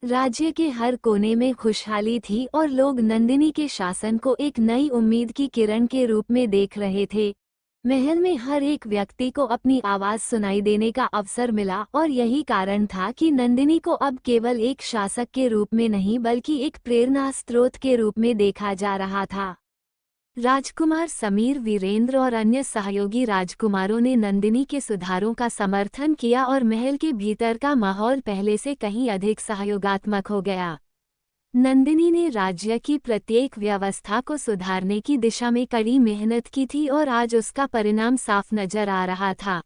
राज्य के हर कोने में खुशहाली थी और लोग नंदिनी के शासन को एक नई उम्मीद की किरण के रूप में देख रहे थे। महल में हर एक व्यक्ति को अपनी आवाज सुनाई देने का अवसर मिला और यही कारण था कि नंदिनी को अब केवल एक शासक के रूप में नहीं बल्कि एक प्रेरणा स्रोत के रूप में देखा जा रहा था। राजकुमार समीर, वीरेंद्र और अन्य सहयोगी राजकुमारों ने नंदिनी के सुधारों का समर्थन किया और महल के भीतर का माहौल पहले से कहीं अधिक सहयोगात्मक हो गया। नंदिनी ने राज्य की प्रत्येक व्यवस्था को सुधारने की दिशा में कड़ी मेहनत की थी और आज उसका परिणाम साफ नजर आ रहा था।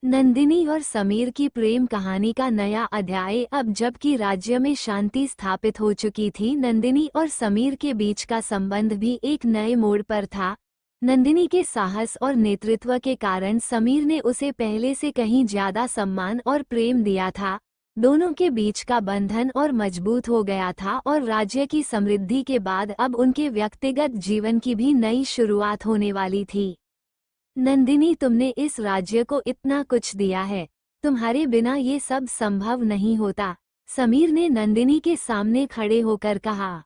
नंदिनी और समीर की प्रेम कहानी का नया अध्याय। अब जबकि राज्य में शांति स्थापित हो चुकी थी, नंदिनी और समीर के बीच का संबंध भी एक नए मोड़ पर था। नंदिनी के साहस और नेतृत्व के कारण समीर ने उसे पहले से कहीं ज्यादा सम्मान और प्रेम दिया था। दोनों के बीच का बंधन और मजबूत हो गया था और राज्य की समृद्धि के बाद अब उनके व्यक्तिगत जीवन की भी नई शुरुआत होने वाली थी। नंदिनी, तुमने इस राज्य को इतना कुछ दिया है, तुम्हारे बिना ये सब संभव नहीं होता, समीर ने नंदिनी के सामने खड़े होकर कहा।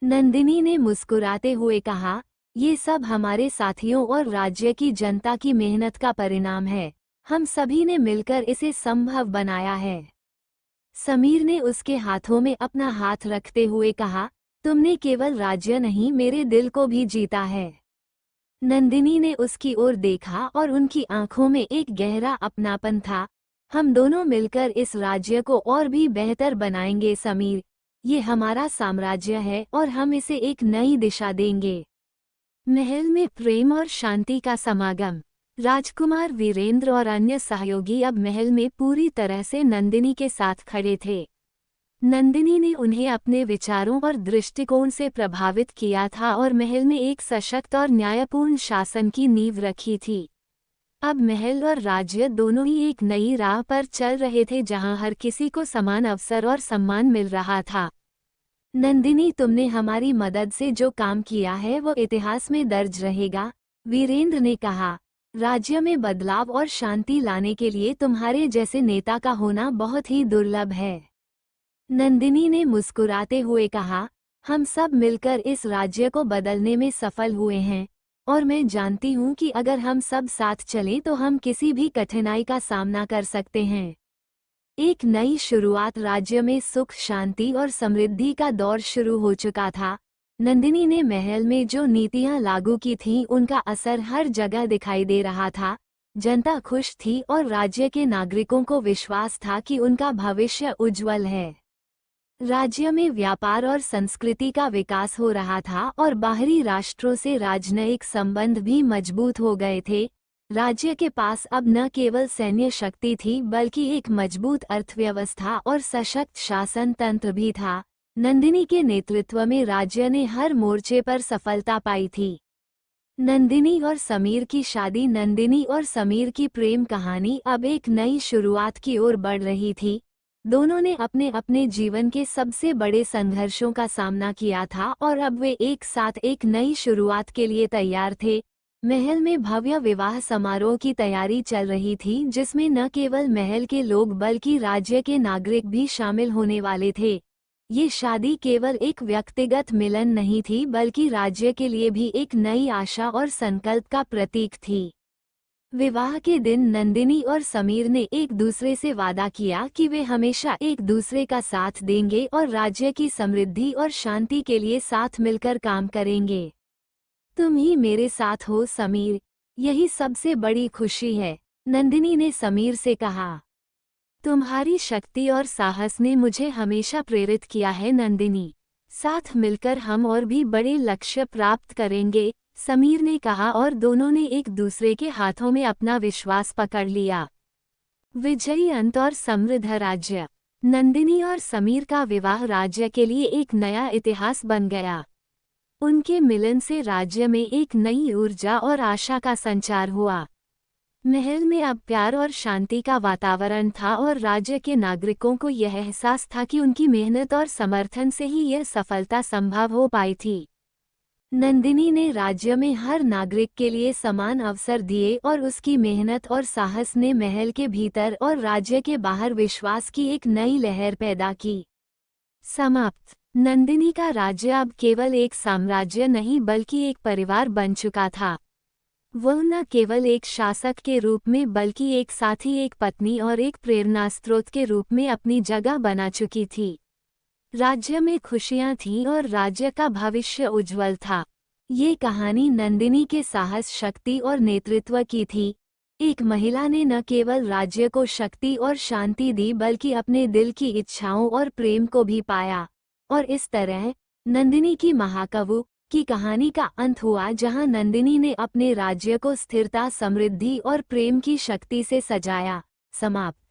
नंदिनी ने मुस्कुराते हुए कहा, ये सब हमारे साथियों और राज्य की जनता की मेहनत का परिणाम है, हम सभी ने मिलकर इसे संभव बनाया है। समीर ने उसके हाथों में अपना हाथ रखते हुए कहा, तुमने केवल राज्य नहीं, मेरे दिल को भी जीता है। नंदिनी ने उसकी ओर देखा और उनकी आंखों में एक गहरा अपनापन था। हम दोनों मिलकर इस राज्य को और भी बेहतर बनाएंगे समीर, ये हमारा साम्राज्य है और हम इसे एक नई दिशा देंगे। महल में प्रेम और शांति का समागम। राजकुमार वीरेंद्र और अन्य सहयोगी अब महल में पूरी तरह से नंदिनी के साथ खड़े थे। नंदिनी ने उन्हें अपने विचारों और दृष्टिकोण से प्रभावित किया था और महल में एक सशक्त और न्यायपूर्ण शासन की नींव रखी थी। अब महल और राज्य दोनों ही एक नई राह पर चल रहे थे जहां हर किसी को समान अवसर और सम्मान मिल रहा था। नंदिनी, तुमने हमारी मदद से जो काम किया है वो इतिहास में दर्ज रहेगा, वीरेंद्र ने कहा। राज्य में बदलाव और शांति लाने के लिए तुम्हारे जैसे नेता का होना बहुत ही दुर्लभ है। नंदिनी ने मुस्कुराते हुए कहा, हम सब मिलकर इस राज्य को बदलने में सफल हुए हैं और मैं जानती हूँ कि अगर हम सब साथ चलें तो हम किसी भी कठिनाई का सामना कर सकते हैं। एक नई शुरुआत। राज्य में सुख, शांति और समृद्धि का दौर शुरू हो चुका था। नंदिनी ने महल में जो नीतियां लागू की थीं उनका असर हर जगह दिखाई दे रहा था। जनता खुश थी और राज्य के नागरिकों को विश्वास था कि उनका भविष्य उज्जवल है। राज्य में व्यापार और संस्कृति का विकास हो रहा था और बाहरी राष्ट्रों से राजनयिक संबंध भी मजबूत हो गए थे। राज्य के पास अब न केवल सैन्य शक्ति थी बल्कि एक मजबूत अर्थव्यवस्था और सशक्त शासन तंत्र भी था। नंदिनी के नेतृत्व में राज्य ने हर मोर्चे पर सफलता पाई थी। नंदिनी और समीर की शादी। नंदिनी और समीर की प्रेम कहानी अब एक नई शुरुआत की ओर बढ़ रही थी। दोनों ने अपने अपने जीवन के सबसे बड़े संघर्षों का सामना किया था और अब वे एक साथ एक नई शुरुआत के लिए तैयार थे। महल में भव्य विवाह समारोह की तैयारी चल रही थी जिसमें न केवल महल के लोग बल्कि राज्य के नागरिक भी शामिल होने वाले थे। ये शादी केवल एक व्यक्तिगत मिलन नहीं थी बल्कि राज्य के लिए भी एक नई आशा और संकल्प का प्रतीक थी। विवाह के दिन नंदिनी और समीर ने एक दूसरे से वादा किया कि वे हमेशा एक दूसरे का साथ देंगे और राज्य की समृद्धि और शांति के लिए साथ मिलकर काम करेंगे। तुम ही मेरे साथ हो समीर, यही सबसे बड़ी खुशी है, नंदिनी ने समीर से कहा। तुम्हारी शक्ति और साहस ने मुझे हमेशा प्रेरित किया है नंदिनी, साथ मिलकर हम और भी बड़े लक्ष्य प्राप्त करेंगे, समीर ने कहा और दोनों ने एक दूसरे के हाथों में अपना विश्वास पकड़ लिया। विजयी अंत और समृद्ध राज्य। नंदिनी और समीर का विवाह राज्य के लिए एक नया इतिहास बन गया। उनके मिलन से राज्य में एक नई ऊर्जा और आशा का संचार हुआ। महल में अब प्यार और शांति का वातावरण था और राज्य के नागरिकों को यह एहसास था कि उनकी मेहनत और समर्थन से ही यह सफलता संभव हो पाई थी। नंदिनी ने राज्य में हर नागरिक के लिए समान अवसर दिए और उसकी मेहनत और साहस ने महल के भीतर और राज्य के बाहर विश्वास की एक नई लहर पैदा की। समाप्त। नंदिनी का राज्य अब केवल एक साम्राज्य नहीं बल्कि एक परिवार बन चुका था। वह न केवल एक शासक के रूप में बल्कि एक साथी, एक पत्नी और एक प्रेरणास्रोत के रूप में अपनी जगह बना चुकी थी। राज्य में खुशियां थीं और राज्य का भविष्य उज्जवल था। ये कहानी नंदिनी के साहस, शक्ति और नेतृत्व की थी। एक महिला ने न केवल राज्य को शक्ति और शांति दी बल्कि अपने दिल की इच्छाओं और प्रेम को भी पाया। और इस तरह नंदिनी की महाकाव्य की कहानी का अंत हुआ जहां नंदिनी ने अपने राज्य को स्थिरता, समृद्धि और प्रेम की शक्ति से सजाया। समाप्त।